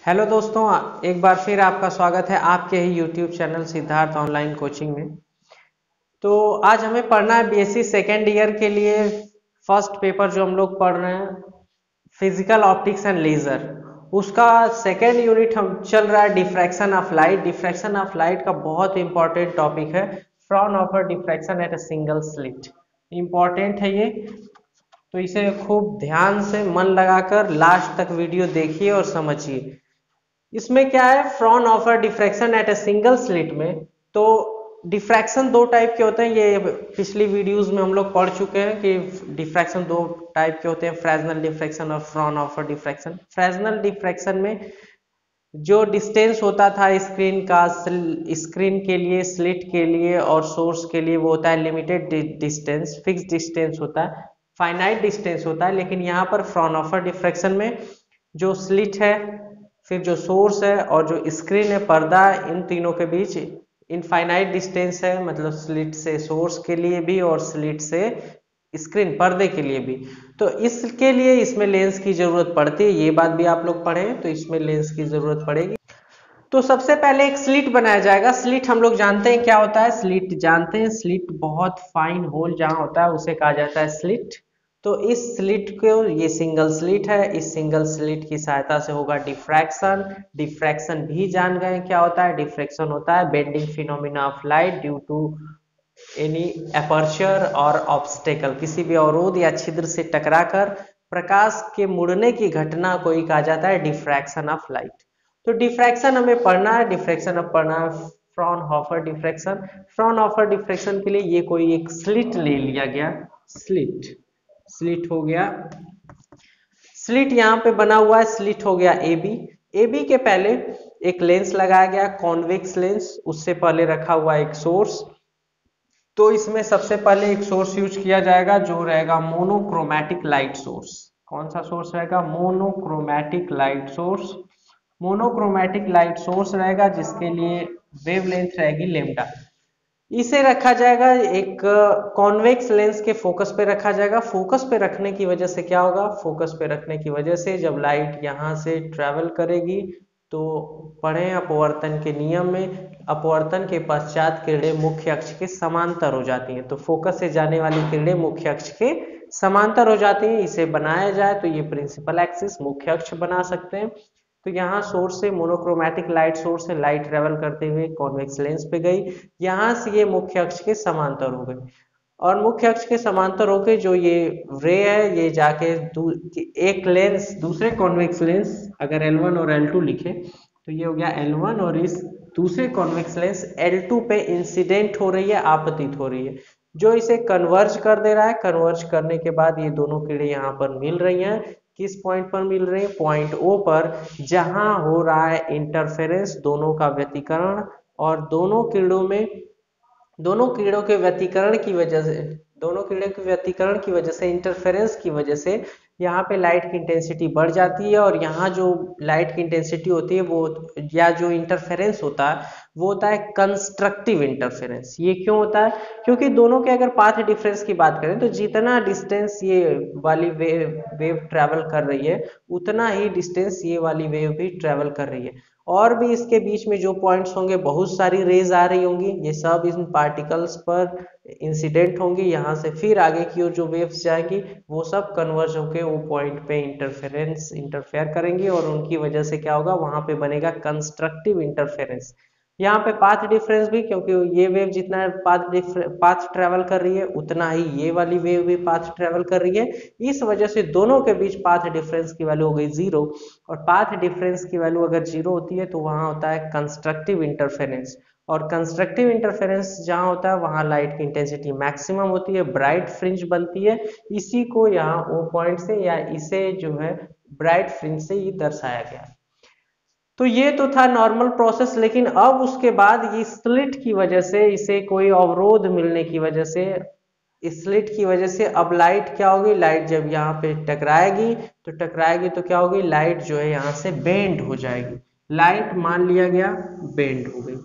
Hello दोस्तों, एक बार फिर आपका स्वागत है आपके ही YouTube channel Siddharth online coaching में। तो आज हमें पढ़ना है बीएससी सेकेंड ईयर के लिए फर्स्ट पेपर जो हम लोग पढ़ रहे हैं, फिजिकल ऑप्टिक्स एंड लेजर। उसका सेकेंड यूनिट हम चल रहा है diffraction of light. Diffraction of light का बहुत इंपॉर्टेंट टॉपिक है, frown offer diffraction at a single slit. Important है ये, तो इसे खूब ध्यान से मन लगाकर लास्ट तक वीडियो देखिए और समझिए। इसमें क्या है, frown offer diffraction at a single slit में तो डिफ्रैक्शन दो टाइप के होते हैं। ये पिछली वीडियोस में हम लोग पढ़ चुके हैं कि डिफ्रैक्शन दो टाइप के होते हैं, फ्रेजनल डिफ्रैक्शन और frown offer diffraction. Fresnel diffraction में जो डिस्टेंस होता था स्क्रीन का, स्क्रीन के लिए, स्लिट के लिए और सोर्स के लिए, वो होता है लिमिटेड डिस्टेंस, फिक्स डिस्टेंस होता है, फाइनाइट डिस्टेंस होता है। लेकिन यहाँ पर फ्रॉन ऑफर डिफ्रैक्शन में जो स्लिट है, फिर जो सोर्स है और जो स्क्रीन है, पर्दा, इन तीनों के बीच इनफाइनाइट डिस्टेंस है। मतलब स्लिट से सोर्स के लिए भी और स्लिट से स्क्रीन पर्दे के लिए भी। तो इसके लिए इसमें लेंस की जरूरत पड़ती है, ये बात भी आप लोग पढ़े, तो इसमें लेंस की जरूरत पड़ेगी। तो सबसे पहले एक स्लिट बनाया जाएगा। स्लिट हम लोग जानते हैं क्या होता है, स्लिट जानते हैं, स्लिट बहुत फाइन होल जहां होता है उसे कहा जाता है स्लिट। तो इस स्लिट को, ये सिंगल स्लिट है, इस सिंगल स्लिट की सहायता से होगा डिफ्रैक्शन। डिफ्रैक्शन भी जान गए क्या होता है, डिफ्रैक्शन होता है bending phenomena of light due to any aperture और ऑब्स्टेकल, किसी भी अवरोध या छिद्र से टकराकर प्रकाश के मुड़ने की घटना को ही कहा जाता है डिफ्रैक्शन ऑफ लाइट। तो डिफ्रैक्शन हमें पढ़ना है, डिफ्रैक्शन अब पढ़ना है फ्रॉनहोफर डिफ्रैक्शन। फ्रॉनहोफर डिफ्रैक्शन के लिए ये कोई एक स्लिट ले लिया गया, स्लिट, स्लिट हो गया, स्लिट यहाँ पे बना हुआ है, स्लिट हो गया ए बी। ए बी के पहले एक लेंस लगाया गया, कॉन्वेक्स लेंस, उससे पहले रखा हुआ एक सोर्स। तो इसमें सबसे पहले एक सोर्स यूज किया जाएगा जो रहेगा मोनोक्रोमैटिक लाइट सोर्स। कौन सा सोर्स रहेगा, monochromatic light source. Monochromatic light source रहेगा जिसके लिए वेवलेंथ रहेगी लेम्डा। इसे रखा जाएगा एक कॉन्वेक्स लेंस के फोकस पे रखा जाएगा। फोकस पे रखने की वजह से क्या होगा, फोकस पे रखने की वजह से जब लाइट यहाँ से ट्रेवल करेगी तो पढ़े अपवर्तन के नियम में, अपवर्तन के पश्चात किरणें मुख्य अक्ष के समांतर हो जाती हैं। तो फोकस से जाने वाली किरणें मुख्य अक्ष के समांतर हो जाती हैं। इसे बनाया जाए तो ये प्रिंसिपल एक्सिस मुख्य अक्ष बना सकते हैं। तो यहाँ सोर्स से, मोनोक्रोमैटिक लाइट सोर्स से लाइट ट्रेवल करते हुए कॉन्वेक्स लेंस पे गई, यहाँ से ये मुख्य अक्ष के समांतर हो गई और मुख्य अक्ष के समांतर होके जो ये रे है ये जाके एक लेंस दूसरे कॉन्वेक्स लेंस, अगर L1 और L2 लिखे तो ये हो गया L1, और इस दूसरे कॉन्वेक्स लेंस L2 पे इंसिडेंट हो रही है, आपतित हो रही है, जो इसे कन्वर्ज कर दे रहा है। कन्वर्ज करने के बाद ये दोनों किरणें यहाँ पर मिल रही हैं। किस पॉइंट पर मिल रही है, पॉइंट ओ पर, जहां हो रहा है इंटरफेरेंस, दोनों का व्यतिकरण। और दोनों किरणों के व्यतिकरण की वजह से, दोनों किरणों के व्यतिकरण की वजह से, इंटरफेरेंस की वजह से यहाँ पे लाइट की इंटेंसिटी बढ़ जाती है। और यहाँ जो लाइट की इंटेंसिटी होती है वो, या जो इंटरफेरेंस होता है वो होता है कंस्ट्रक्टिव इंटरफेरेंस। ये क्यों होता है, क्योंकि दोनों के अगर पाथ डिफरेंस की बात करें तो जितना डिस्टेंस ये वाली वेव ट्रेवल कर रही है उतना ही डिस्टेंस ये वाली वेव भी ट्रेवल कर रही है। और भी इसके बीच में जो पॉइंट्स होंगे, बहुत सारी रेज आ रही होंगी, ये सब इन पार्टिकल्स पर इंसिडेंट होंगी। यहाँ से फिर आगे की ओर जो वेव्स जाएंगी वो सब कन्वर्ज होकर वो पॉइंट पे इंटरफेयर करेंगी, और उनकी वजह से क्या होगा, वहां पे बनेगा कंस्ट्रक्टिव इंटरफेरेंस। यहाँ पे पाथ डिफरेंस भी, क्योंकि ये वेव जितना पाथ ट्रेवल कर रही है उतना ही ये वाली वेव भी पाथ ट्रेवल कर रही है। इस वजह से दोनों के बीच पाथ डिफरेंस की वैल्यू हो गई 0। और पाथ डिफरेंस की वैल्यू अगर 0 होती है तो वहां होता है कंस्ट्रक्टिव इंटरफेरेंस। और कंस्ट्रक्टिव इंटरफेरेंस जहां होता है वहां लाइट की इंटेंसिटी मैक्सिमम होती है, ब्राइट फ्रिंज बनती है। इसी को यहाँ ओ पॉइंट से, या इसे जो है ब्राइट फ्रिंज से ये दर्शाया गया। तो ये तो था नॉर्मल प्रोसेस, लेकिन अब उसके बाद ये स्लिट की वजह से, इसे कोई अवरोध मिलने की वजह से, स्लिट की वजह से अब लाइट क्या होगी, लाइट जब यहाँ पे टकराएगी तो क्या होगी, लाइट जो है यहाँ से बेंड हो जाएगी। लाइट मान लिया गया बेंड हो गई,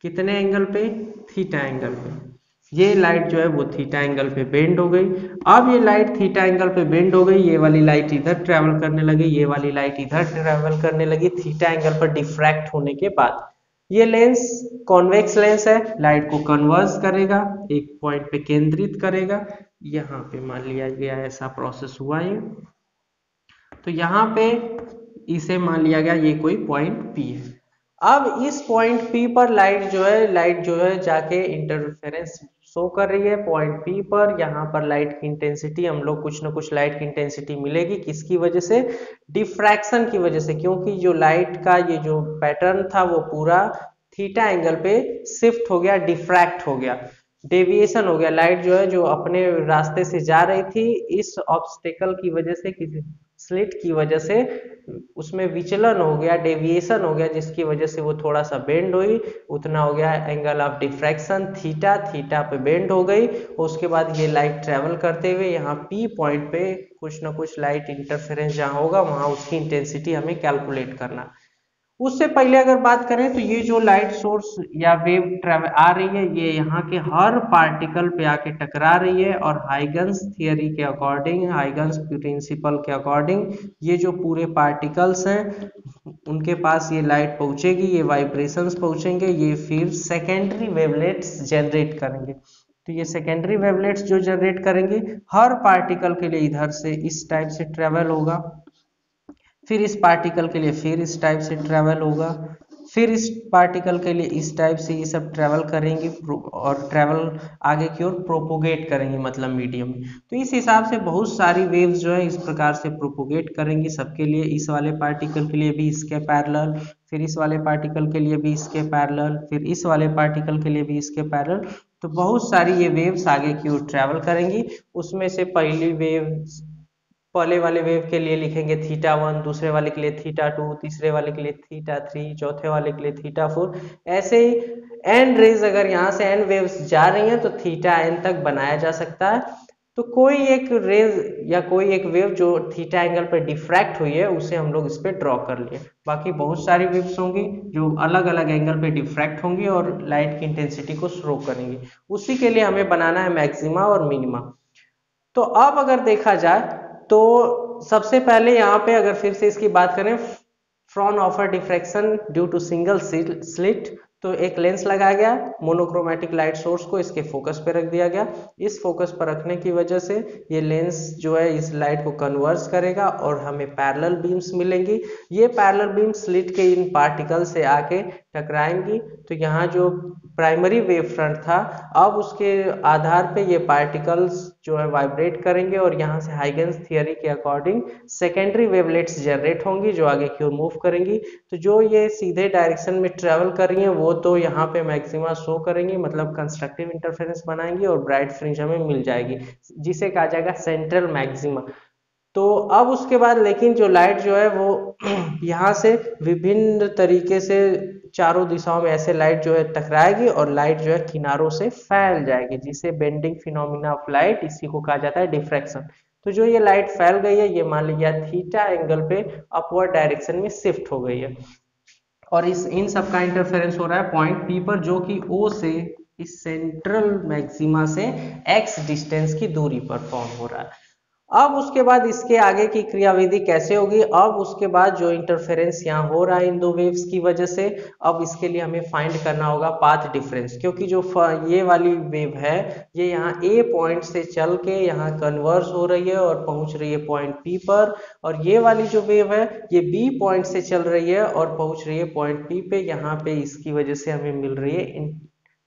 कितने एंगल पे, थीटा एंगल पे। ये लाइट जो है वो थीटा एंगल पे बेंड हो गई। अब ये लाइट थीटा एंगल पे बेंड हो गई, ये वाली लाइट इधर ट्रेवल करने लगी, ये वाली लाइट इधर ट्रेवल करने लगी थीटा एंगल पर डिफ्रैक्ट होने के बाद। ये लेंस कॉन्वेक्स लेंस है, लाइट को कन्वर्स करेगा, एक पॉइंट पे केंद्रित करेगा। यहाँ पे मान लिया गया ऐसा प्रोसेस हुआ ये, तो यहाँ पे इसे मान लिया गया ये कोई पॉइंट P है। अब इस पॉइंट P पर लाइट जो है जाके इंटरफेरेंस शो कर रही है पॉइंट P पर। यहाँ पर लाइट की इंटेंसिटी हम लोग कुछ ना कुछ लाइट की इंटेंसिटी मिलेगी, किसकी वजह से? डिफ्रैक्शन की वजह से, क्योंकि जो लाइट का ये जो पैटर्न था वो पूरा थीटा एंगल पे शिफ्ट हो गया, डिफ्रैक्ट हो गया, डेविएशन हो गया। लाइट जो है जो अपने रास्ते से जा रही थी, इस ऑब्स्टेकल की वजह से, किसी स्लिट की वजह से उसमें विचलन हो गया, डेविएशन हो गया, जिसकी वजह से वो थोड़ा सा बेंड हुई, उतना हो गया angle of diffraction theta, theta पे बेंड हो गई। उसके बाद ये लाइट ट्रेवल करते हुए यहाँ P पॉइंट पे कुछ ना कुछ लाइट इंटरफेरेंस जहाँ होगा वहाँ उसकी इंटेंसिटी हमें कैलकुलेट करना। उससे पहले अगर बात करें तो ये जो लाइट सोर्स या वेव ट्रेवल आ रही है, ये यहाँ के हर पार्टिकल पे आके टकरा रही है, और हाइगन्स थियरी के अकॉर्डिंग, हाइगन्स प्रिंसिपल के अकॉर्डिंग, ये जो पूरे पार्टिकल्स हैं उनके पास ये लाइट पहुंचेगी, ये वाइब्रेशंस पहुंचेंगे, ये फिर सेकेंडरी वेवलेट्स जनरेट करेंगे। तो ये सेकेंडरी वेवलेट्स जो जनरेट करेंगे, हर पार्टिकल के लिए इधर से इस टाइप से ट्रेवल होगा, फिर इस पार्टिकल के लिए फिर इस टाइप से ट्रेवल होगा, फिर इस पार्टिकल के लिए इस टाइप से ये सब ट्रेवल करेंगे, और ट्रेवल आगे की ओर प्रोपोगेट करेंगे, मतलब मीडियम में। तो इस हिसाब से बहुत सारी वेव्स जो है इस प्रकार से प्रोपोगेट करेंगी सबके लिए, इस वाले पार्टिकल के लिए भी इसके पैरेलल, फिर इस वाले पार्टिकल के लिए भी इसके पैरेलल, फिर इस वाले पार्टिकल के लिए भी इसके पैरेलल। तो बहुत सारी ये वेव्स आगे की ओर ट्रेवल करेंगी। उसमें से पहली वेव, पहले वाले वेव के लिए लिखेंगे θ1, दूसरे वाले के लिए θ2, तीसरे वाले के लिए θ3, चौथे वाले के लिए θ4। ऐसे ही n रेज, अगर यहाँ से n वेव्स जा रही हैं तो θn तक बनाया जा सकता है। तो कोई एक रेज या कोई एक वेव जो थीटा एंगल पर डिफ्रैक्ट हुई है उसे हम लोग इस पे ड्रॉ कर लिए। बाकी बहुत सारी वेव्स होंगी जो अलग अलग एंगल पे डिफ्रैक्ट होंगी और लाइट की इंटेंसिटी को शो करेंगी। उसी के लिए हमें बनाना है मैक्सिमा और मिनिमा। तो अब अगर देखा जाए तो सबसे पहले यहाँ पे अगर फिर से इसकी बात करें, Fraunhofer diffraction due to single slit, तो एक लेंस लगाया गया, मोनोक्रोमेटिक लाइट सोर्स को इसके फोकस पे रख दिया गया। इस फोकस पर रखने की वजह से ये लेंस जो है इस लाइट को कन्वर्स करेगा और हमें पैरेलल बीम्स मिलेंगी। ये पैरेलल बीम स्लिट के इन पार्टिकल से आके टकराएंगी। तो यहाँ जो प्राइमरी वेव फ्रंट था, अब उसके आधार पे ये पार्टिकल्स जो है वाइब्रेट करेंगे और यहाँ से हाइगन्स थियरी के अकॉर्डिंग सेकेंडरी वेवलेट्स जनरेट होंगी जो आगे की ओर मूव करेंगी। तो जो ये सीधे डायरेक्शन में ट्रेवल कर रही हैं वो तो यहाँ पे मैक्सिमा शो करेंगी, मतलब कंस्ट्रक्टिव इंटरफेरेंस बनाएंगी और ब्राइट फ्रिंज हमें मिल जाएगी, जिसे कहा जाएगा सेंट्रल मैक्सिमा। तो अब उसके बाद लेकिन जो लाइट जो है वो यहाँ से विभिन्न तरीके से चारों दिशाओं में ऐसे लाइट जो है टकराएगी और लाइट जो है किनारों से फैल जाएगी, जिसे बेंडिंग फिनोमिना ऑफ लाइट, इसी को कहा जाता है डिफ्रैक्शन। तो जो ये लाइट फैल गई है, ये मान लिया थीटा एंगल पे अपवर्ड डायरेक्शन में शिफ्ट हो गई है, और इन सब का इंटरफेरेंस हो रहा है पॉइंट P पर, जो कि O से इस सेंट्रल मैक्सिमा से x डिस्टेंस की दूरी पर फॉर्म हो रहा है। अब उसके बाद इसके आगे की क्रियाविधि कैसे होगी? अब उसके बाद जो इंटरफेरेंस यहाँ हो रहा है इन दो वेव्स की वजह से, अब इसके लिए हमें फाइंड करना होगा पाथ डिफरेंस, क्योंकि जो ये वाली वेव है ये यहाँ A पॉइंट से चल के यहाँ कन्वर्स हो रही है और पहुंच रही है पॉइंट P पर, और ये वाली जो वेव है ये B पॉइंट से चल रही है और पहुंच रही है पॉइंट P पे। यहाँ पे इसकी वजह से हमें मिल रही है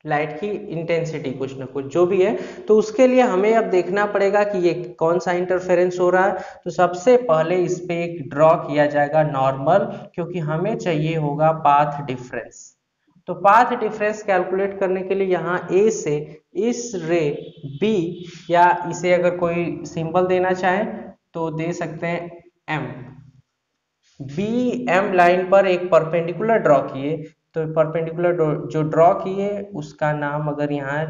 लाइट की इंटेंसिटी कुछ ना कुछ जो भी है। तो उसके लिए हमें अब देखना पड़ेगा कि ये कौन सा इंटरफेरेंस हो रहा है। तो सबसे पहले इस पे एक ड्रॉ किया जाएगा नॉर्मल, क्योंकि हमें चाहिए होगा पाथ डिफरेंस। तो पाथ डिफरेंस कैलकुलेट करने के लिए यहाँ A से इस रे B, या इसे अगर कोई सिंबल देना चाहे तो दे सकते हैं M, बी एम लाइन पर एक परपेंडिकुलर ड्रॉ किए। तो परपेंडिकुलर जो ड्रॉ किए उसका नाम अगर यहाँ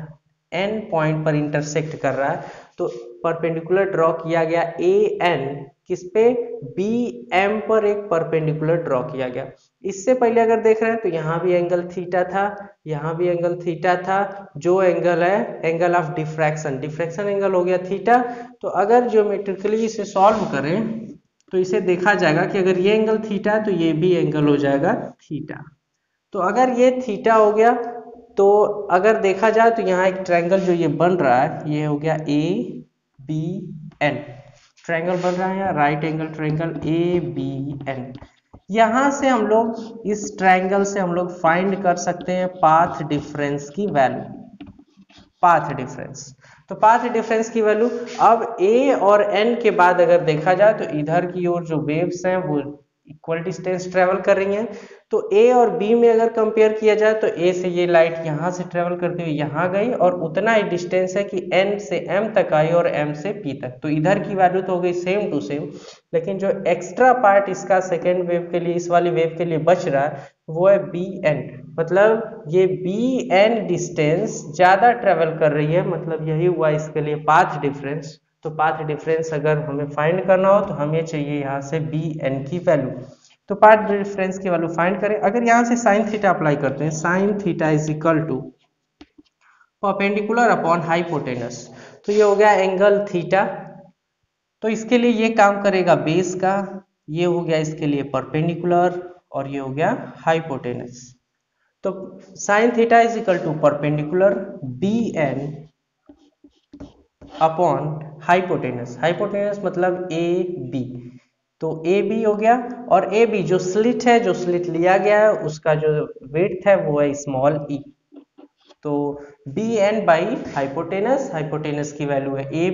एन पॉइंट पर इंटरसेक्ट कर रहा है तो परपेंडिकुलर ड्रॉ किया गया ए एन, किस पे, बी एम पर एक परपेंडिकुलर ड्रॉ किया गया। इससे पहले अगर देख रहे हैं तो यहाँ भी एंगल थीटा था, यहाँ भी एंगल थीटा था, जो एंगल है angle of diffraction, diffraction angle हो गया थीटा। तो अगर ज्योमेट्रिकली इसे सॉल्व करें तो इसे देखा जाएगा कि अगर ये एंगल थीटा है तो ये भी एंगल हो जाएगा थीटा। तो अगर ये थीटा हो गया तो अगर देखा जाए तो यहाँ एक ट्रायंगल जो ये बन रहा है ये हो गया ए बी एन, ट्रायंगल बन रहा है यहाँ right angle triangle A B N. यहाँ से हम लोग इस ट्रायंगल से हम लोग फाइंड कर सकते हैं पाथ डिफरेंस की वैल्यू, पाथ डिफरेंस। तो पाथ डिफरेंस की वैल्यू अब ए और एन के बाद अगर देखा जाए तो इधर की ओर जो वेव्स हैं वो इक्वल डिस्टेंस ट्रेवल कर रही हैं। तो ए और बी में अगर कंपेयर किया जाए तो ए से ये लाइट यहाँ से ट्रेवल करते हुए यहाँ गई और उतना ही डिस्टेंस है कि एन से एम तक आई और एम से पी तक। तो इधर की वैल्यू तो हो गई सेम टू सेम, लेकिन जो एक्स्ट्रा पार्ट इसका सेकेंड वेव के लिए, इस वाली वेव के लिए बच रहा है वो है बी एन। मतलब ये बी एन डिस्टेंस ज्यादा ट्रेवल कर रही है, मतलब यही हुआ इसके लिए पाथ डिफरेंस। तो पाथ डिफरेंस अगर हमें फाइंड करना हो तो हमें चाहिए यहाँ से बी एन की वैल्यू। तो पाथ डिफरेंस की वैल्यू फाइंड करें। अगर यहाँ से साइन थीटा अप्लाई करते हैं, sine theta is equal to perpendicular upon hypotenuse, तो ये हो गया एंगल थीटा। तो इसके लिए ये काम करेगा बेस का, ये हो गया इसके लिए परपेंडिकुलर और ये हो गया हाइपोटेनस। तो sine theta is equal to perpendicular B N upon hypotenuse, hypotenuse मतलब ए बी। तो ए बी हो गया और ए बी जो स्लिट है, जो स्लिट लिया गया है उसका जो विड्थ है वो है स्मॉल ई। तो B N by hypotenuse, hypotenuse की वैल्यू है ए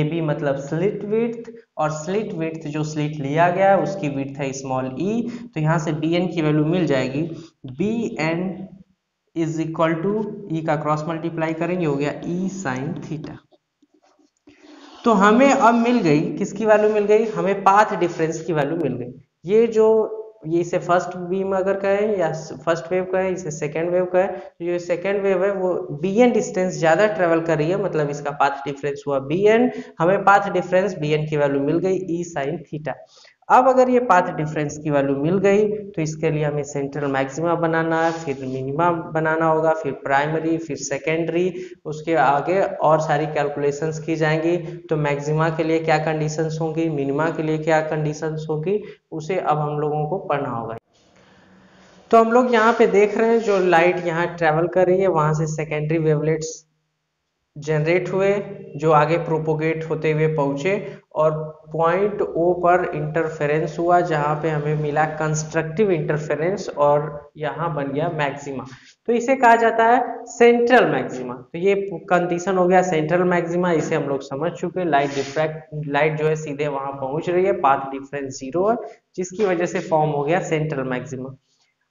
बी मतलब स्लिट विड्थ, और स्लिट विड्थ जो स्लिट लिया गया है उसकी विड्थ है स्मॉल ई। तो यहाँ से बी एन की वैल्यू मिल जाएगी, B N is equal to E का क्रॉस मल्टीप्लाई करेंगे हो गया ई साइन थीटा। तो हमें अब मिल गई किसकी वैल्यू मिल गई, हमें पाथ डिफरेंस की वैल्यू मिल गई। ये जो ये इसे फर्स्ट बीम अगर कहें या फर्स्ट वेव कहें, इसे सेकेंड वेव कहें, तो ये सेकेंड वेव है वो बी एन डिस्टेंस ज्यादा ट्रेवल कर रही है, मतलब इसका पाथ डिफरेंस हुआ बी एन। हमें पाथ डिफरेंस बी एन की वैल्यू मिल गई ई साइन थीटा। अब अगर ये पाथ डिफरेंस की वैल्यू मिल गई तो इसके लिए हमें सेंट्रल मैक्सिमा बनाना है, फिर मिनिमा बनाना होगा, फिर प्राइमरी, फिर सेकेंडरी, उसके आगे और सारी कैलकुलेशंस की जाएंगी। तो मैक्सिमा के लिए क्या कंडीशंस होंगी, मिनिमा के लिए क्या कंडीशंस होगी, उसे अब हम लोगों को पढ़ना होगा। तो हम लोग यहाँ पे देख रहे हैं जो लाइट यहाँ ट्रेवल कर रही है वहां से सेकेंडरी वेवलेट्स जनरेट हुए जो आगे प्रोपोगेट होते हुए पहुंचे और पॉइंट ओ पर इंटरफेरेंस हुआ जहां पे हमें मिला कंस्ट्रक्टिव इंटरफेरेंस और यहाँ बन गया मैक्सिमा। तो इसे कहा जाता है सेंट्रल मैक्सिमा। तो ये कंडीशन हो गया सेंट्रल मैक्सिमा, इसे हम लोग समझ चुके। लाइट जो है सीधे वहां पहुंच रही है, पाथ डिफरेंस 0 है, जिसकी वजह से फॉर्म हो गया सेंट्रल मैक्सिमा।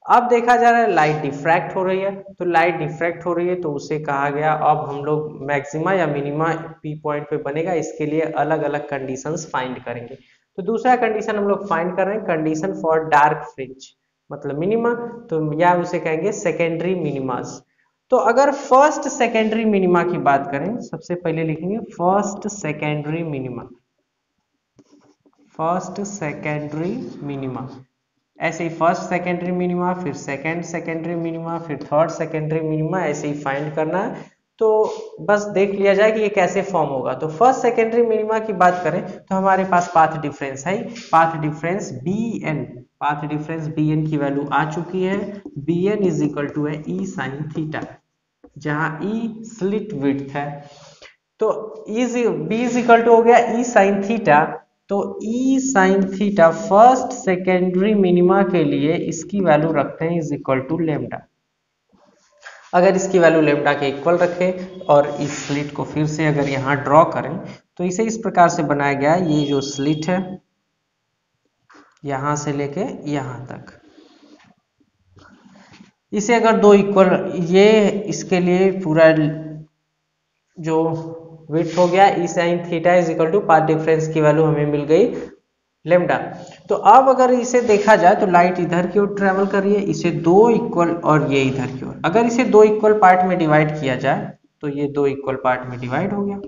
अब देखा जा रहा है लाइट डिफ्रैक्ट हो रही है, तो लाइट डिफ्रैक्ट हो रही है तो उसे कहा गया, अब हम लोग मैक्सिमा या मिनिमा पी पॉइंट पे बनेगा, इसके लिए अलग अलग कंडीशंस फाइंड करेंगे। तो दूसरा कंडीशन हम लोग फाइंड कर रहे हैं, कंडीशन फॉर डार्क फ्रिंज मतलब मिनिमा, तो या उसे कहेंगे सेकेंडरी मिनिमास। तो अगर फर्स्ट सेकेंडरी मिनिमा की बात करें, सबसे पहले लिखेंगे first secondary minima, first secondary minima. ऐसे ही फर्स्ट सेकेंडरी मिनिमा, फिर सेकंड सेकेंडरी मिनिमा, फिर थर्ड सेकेंडरी मिनिमा, ऐसे ही फाइंड करना है। तो बस देख लिया जाए कि ये कैसे फॉर्म होगा। तो फर्स्ट सेकेंडरी मिनिमा की बात करें तो हमारे पास पाथ डिफरेंस है, path difference B N, path difference B N की वैल्यू आ चुकी है, B N is equal to है ई साइन थीटा, जहां ई स्लिट विड्थ है। तो बी इज इक्वल टू हो गया ई साइन थीटा। तो E sine theta first secondary minima के लिए इसकी वैल्यू रखते हैं इज इक्वल टू लेमडा। अगर इसकी वैल्यू लेमडा के इक्वल रखें और इस स्लिट को फिर से अगर यहाँ ड्रॉ करें तो इसे इस प्रकार से बनाया गया, ये जो स्लिट है यहां से लेके यहां तक, इसे अगर दो इक्वल, ये इसके लिए पूरा जो विड्थ हो गया E sine theta is equal to path difference की वैल्यू हमें मिल गई लेमडा। तो अब अगर इसे देखा जाए तो लाइट इधर की ओर ट्रेवल कर रही है, इसे दो इक्वल और ये इधर की ओर, अगर इसे दो इक्वल पार्ट में डिवाइड किया जाए तो ये दो इक्वल पार्ट में डिवाइड हो गया।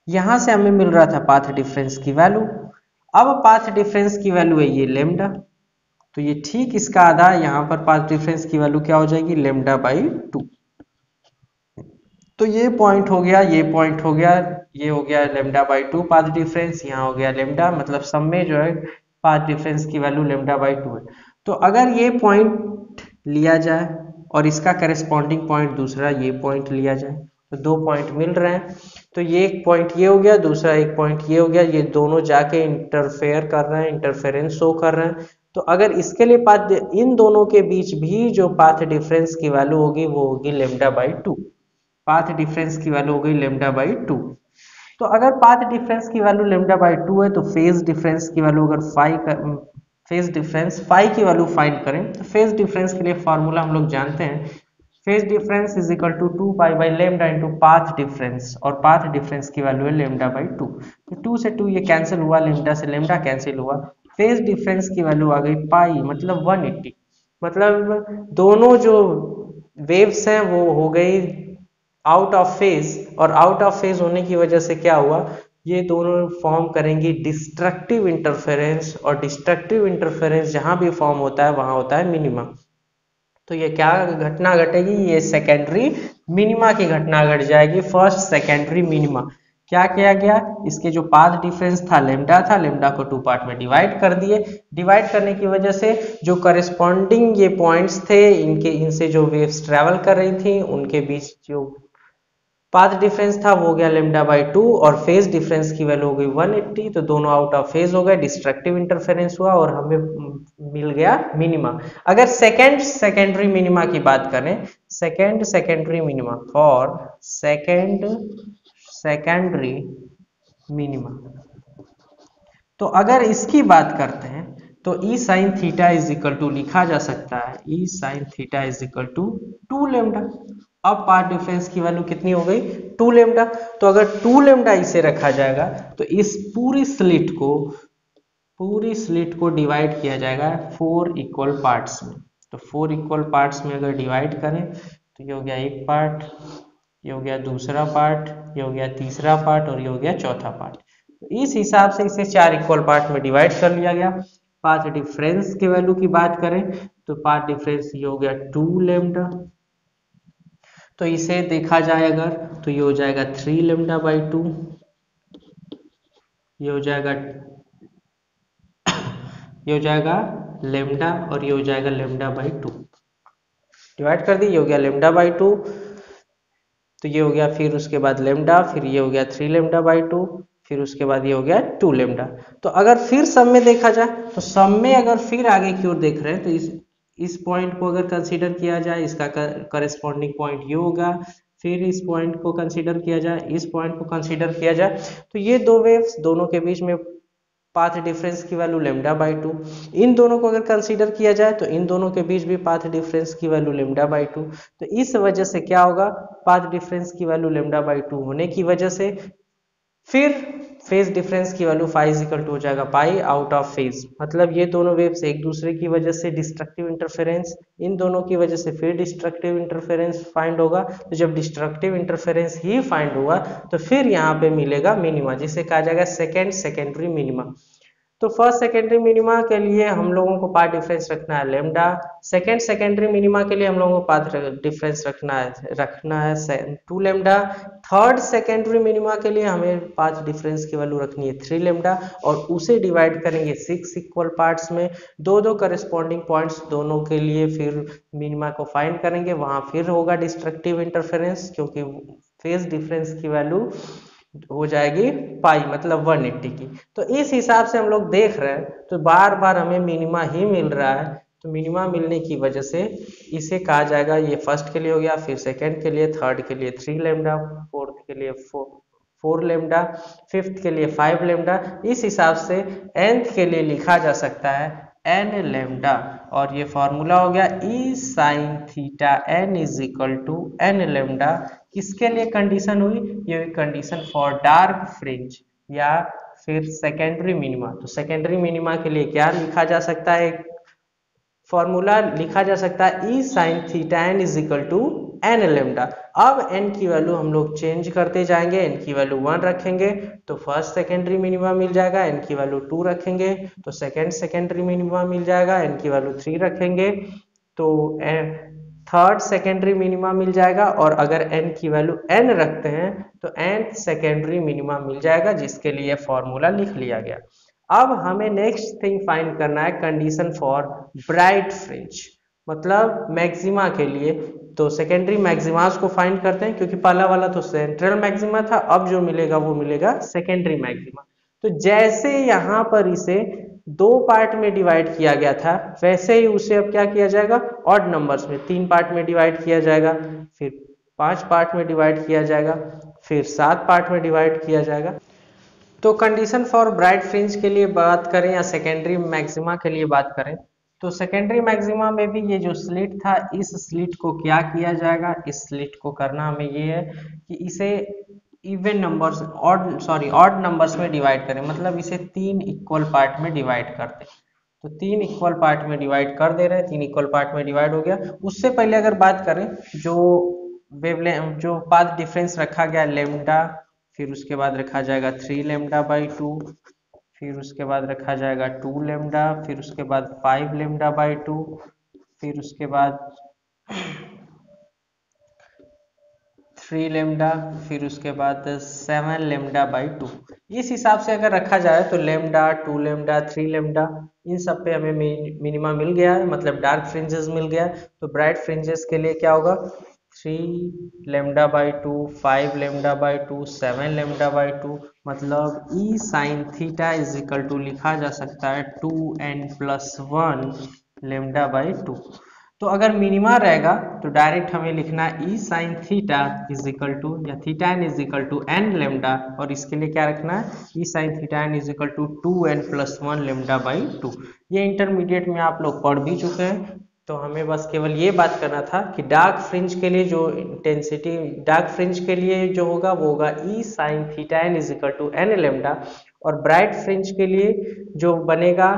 यहां से हमें मिल रहा था पाथ डिफरेंस की वैल्यू। अब पाथ डिफरेंस की वैल्यू है ये लेमडा, तो ये ठीक इसका आधा, यहाँ पर पाथ डिफरेंस की वैल्यू क्या हो जाएगी लेमडा बाई 2। तो ये पॉइंट हो गया, ये पॉइंट हो गया, ये हो गया लेमडा बाई 2 पाथ डिफरेंस, यहाँ हो गया लेमडा, मतलब सब में जो है पाथ डिफरेंस की वैल्यू लेमडा बाई 2 है। तो अगर ये पॉइंट लिया जाए और इसका करेस्पॉन्डिंग पॉइंट दूसरा ये पॉइंट लिया जाए, तो दो पॉइंट मिल रहे हैं, तो ये एक पॉइंट ये हो गया, दूसरा एक पॉइंट ये हो गया, ये दोनों जाके इंटरफेयर कर रहे हैं, इंटरफेरेंस शो कर रहे हैं। तो अगर इसके लिए पाथ, इन दोनों के बीच भी जो पाथ डिफरेंस की वैल्यू होगी वो होगी लेमडा बाई 2, पाथ डिफरेंस की वैल्यू हो गई लेमडा बाई 2। तो अगर पाथ डिफरेंस की वैल्यू लेमडा बाई 2 है, तो फेज डिफरेंस की वैल्यू अगर फेज डिफरेंस फाई की वैल्यू फाइंड करें, तो फेज डिफरेंस के लिए फॉर्मूला हम लोग जानते हैं, phase difference is equal to 2 pi by lambda into path difference, और पाथ डिफरेंस की वैल्यू है लेमडा बाई 2। तो 2 से 2 ये कैंसिल हुआ, लेमडा से लेमडा कैंसिल हुआ, फेज डिफरेंस की वैल्यू आ गई पाई, मतलब 180। मतलब दोनों जो वेव्स हैं वो हो गई आउट ऑफ फेज, और आउट ऑफ फेज होने की वजह से क्या हुआ, ये दोनों फॉर्म करेंगी डिस्ट्रक्टिव इंटरफेरेंस, और डिस्ट्रक्टिव इंटरफेरेंस जहां भी फॉर्म होता है वहां होता है मिनिमा। तो ये क्या घटना घटेगी, ये सेकेंडरी मिनिमा की घटना घट जाएगी, फर्स्ट सेकेंडरी मिनिमा। क्या किया गया, इसके जो पाथ डिफरेंस था लेमडा को 2 पार्ट में डिवाइड कर दिए, डिवाइड करने की वजह से जो करस्पॉन्डिंग ये पॉइंट्स थे, इनसे जो वेव्स ट्रेवल कर रही थी उनके बीच जो पाथ डिफरेंस था वो हो गया लेमडा बाई 2, और फेज डिफरेंस की वैल्यू हो गई 180, तो दोनों आउट ऑफ फेज हो गए, डिस्ट्रक्टिव इंटरफेरेंस हुआ और हमें मिल गया मिनिमा। अगर सेकेंडरी मिनिमा की बात करें, secondary minima, for secondary minima, तो अगर इसकी बात करते हैं तो E sine theta is equal to लिखा जा सकता है, ई sine theta is equal to 2 lambda. अब पाथ डिफरेंस की वैल्यू कितनी हो गई 2 लेमडा, तो अगर 2 लेमडा इसे रखा जाएगा तो इस पूरी स्लिट को डिवाइड किया जाएगा 4 इक्वल पार्ट्स में। तो 4 इक्वल पार्ट्स में अगर डिवाइड करें तो ये हो गया एक पार्ट, ये हो गया दूसरा पार्ट, ये हो गया तीसरा पार्ट, और ये हो गया चौथा पार्ट। तो इस हिसाब से इसे 4 इक्वल पार्ट में डिवाइड कर लिया गया। पाथ डिफरेंस के वैल्यू की बात करें तो पाथ डिफरेंस ये हो गया 2 लेमडा, तो इसे देखा जाए अगर तो ये हो जाएगा 3 लेमडा बाई 2, ये हो जाएगा लेमडा, और ये हो जाएगा लेमडा बाई 2, डिवाइड कर दी, ये हो गया लेमडा बाई 2, तो ये हो गया, फिर उसके बाद लेमडा, फिर ये हो गया 3 लेमडा बाई 2, फिर उसके बाद ये हो गया 2 लेमडा। तो अगर फिर सब में देखा जाए तो सब में अगर फिर आगे की ओर देख रहे हैं तो इस पॉइंट को अगर कंसीडर किया जाए, इसका करस्पॉन्डिंग पॉइंट ये होगा, फिर इस पॉइंट को कंसीडर किया जाए, इस पॉइंट को कंसीडर किया जाए, तो ये दो वेव्स, दोनों के बीच में पाथ डिफरेंस की वैल्यू लेमडा बाई 2, इन दोनों को अगर कंसीडर किया जाए तो इन दोनों के बीच भी पाथ डिफरेंस की वैल्यू लेमडा बाई 2। तो इस वजह से क्या होगा, पाथ डिफरेंस की वैल्यू लेमडा बाई 2 होने की वजह से फिर फेज डिफरेंस की value phi is equal to हो जाएगा पाई आउट ऑफ फेज, मतलब ये दोनों वेव्स एक दूसरे की वजह से डिस्ट्रक्टिव इंटरफेरेंस, इन दोनों की वजह से फिर डिस्ट्रक्टिव इंटरफेरेंस फाइंड होगा। तो जब डिस्ट्रक्टिव इंटरफेरेंस ही फाइंड हुआ तो फिर यहाँ पे मिलेगा मिनिमा, जिसे कहा जाएगा सेकेंडरी मिनिमा। तो फर्स्ट सेकेंडरी मिनिमा के लिए हम लोगों को पाथ डिफरेंस रखना है लेमडा, सेकेंडरी मिनिमा के लिए हम लोगों को पाथ डिफरेंस रखना है 2 लेमडा, थर्ड सेकेंडरी मिनिमा के लिए हमें पाथ डिफरेंस की वैल्यू रखनी है 3 लेमडा, और उसे डिवाइड करेंगे 6 इक्वल पार्ट्स में, दो करेस्पॉन्डिंग पॉइंट्स दोनों के लिए फिर मिनिमा को फाइंड करेंगे, वहां फिर होगा डिस्ट्रक्टिव इंटरफेरेंस, क्योंकि फेज डिफरेंस की वैल्यू हो जाएगी पाई, मतलब 180 की। तो इस हिसाब से हम लोग देख रहे हैं तो बार बार हमें मिनिमा ही मिल रहा है, तो मिनिमा मिलने की वजह से इसे कहा जाएगा, ये फर्स्ट के लिए हो गया, फिर सेकंड के लिए, थर्ड के लिए 3 लेमडा, फोर्थ के लिए 4 लेमडा, फिफ्थ के लिए 5 लेमडा, इस हिसाब से nth के लिए लिखा जा सकता है n लेमडा, और ये फॉर्मूला हो गया E sine theta n is equal to n lambda. किसके लिए कंडीशन हुई, ये कंडीशन फॉर डार्क फ्रिंज या फिर सेकेंडरी मिनिमा। तो सेकेंडरी मिनिमा के लिए क्या लिखा जा सकता है, फॉर्मूला लिखा जा सकता है ई sine theta n is equal to N lambda. अब एन की वैल्यू हम लोग चेंज करते जाएंगे, एन की वैल्यू 1 रखेंगे तो फर्स्ट सेकेंडरी मिनिमा मिल जाएगा, एन की वैल्यू 2 रखेंगे तो सेकेंड सेकेंडरी मिनिमा मिल जाएगा, एन की वैल्यू 3 रखेंगे तो थर्ड सेकेंडरी मिनिमा मिल जाएगा, और अगर n की वैल्यू n रखते हैं तो nth सेकेंडरी मिनिमा मिल जाएगा, जिसके लिए फॉर्मूला लिख लिया गया। अब हमें नेक्स्ट थिंग फाइंड करना है कंडीशन फॉर ब्राइट फ्रिंज, मतलब मैक्सिमा के लिए। तो सेकेंडरी मैक्सिमास को फाइंड करते हैं, क्योंकि पहला वाला तो सेंट्रल मैक्सिमा था, अब जो मिलेगा वो मिलेगा सेकेंडरी मैक्सिमा। तो जैसे यहाँ पर इसे दो पार्ट में डिवाइड किया गया था, वैसे ही उसे अब क्या किया जाएगा, ऑड नंबर्स में 3 पार्ट में डिवाइड किया जाएगा, फिर 5 पार्ट में डिवाइड किया जाएगा, फिर 7 पार्ट में डिवाइड किया जाएगा। तो कंडीशन फॉर ब्राइट फ्रिंज के लिए बात करें या सेकेंडरी मैक्सिमा के लिए बात करें, तो सेकेंडरी मैक्सिमा में भी ये जो स्लिट था, इस स्लिट को क्या किया जाएगा, इस स्लिट को करना हमें ये है कि इसे इवन नंबर्स ऑड नंबर्स में डिवाइड करें, मतलब इसे 3 इक्वल पार्ट में डिवाइड करते। तो 3 इक्वल पार्ट में डिवाइड कर दे रहे हैं, 3 इक्वल पार्ट में डिवाइड हो गया। उससे पहले अगर बात करें, जो पाथ डिफरेंस रखा गया लेमडा, फिर उसके बाद रखा जाएगा 3 लेमडा बाई 2, फिर उसके बाद रखा जाएगा 2 लेमडा, फिर उसके बाद 5 लेमडा बाई 2, फिर उसके बाद 3 लेमडा, फिर उसके बाद 7 लेमडा बाई 2। इस हिसाब से अगर रखा जाए तो लेमडा, 2 लेमडा, 3 लेमडा, इन सब पे हमें मिनिमा मिल गया है, मतलब डार्क फ्रिंजेस मिल गया। तो ब्राइट फ्रिंजेस के लिए क्या होगा, 3 lambda by 2, 5 lambda by 2, 7 lambda by 2, मतलब E sine theta is equal to लिखा जा सकता है 2n+1 लेमडा बाई 2। तो अगर मिनिमा रहेगा तो डायरेक्ट हमें लिखना है ई sine theta is equal to, या theta N is equal to N lambda, और इसके लिए क्या रखना है, ई sine theta N is equal to 2n+1 lambda by 2। ये इंटरमीडिएट में आप लोग पढ़ भी चुके हैं, तो हमें बस केवल ये बात करना था कि डार्क फ्रिंज के लिए जो इंटेंसिटी, डार्क फ्रिंज के लिए जो होगा वो होगा E sine theta N is equal to N lambda, और ब्राइट फ्रिंज के लिए जो बनेगा,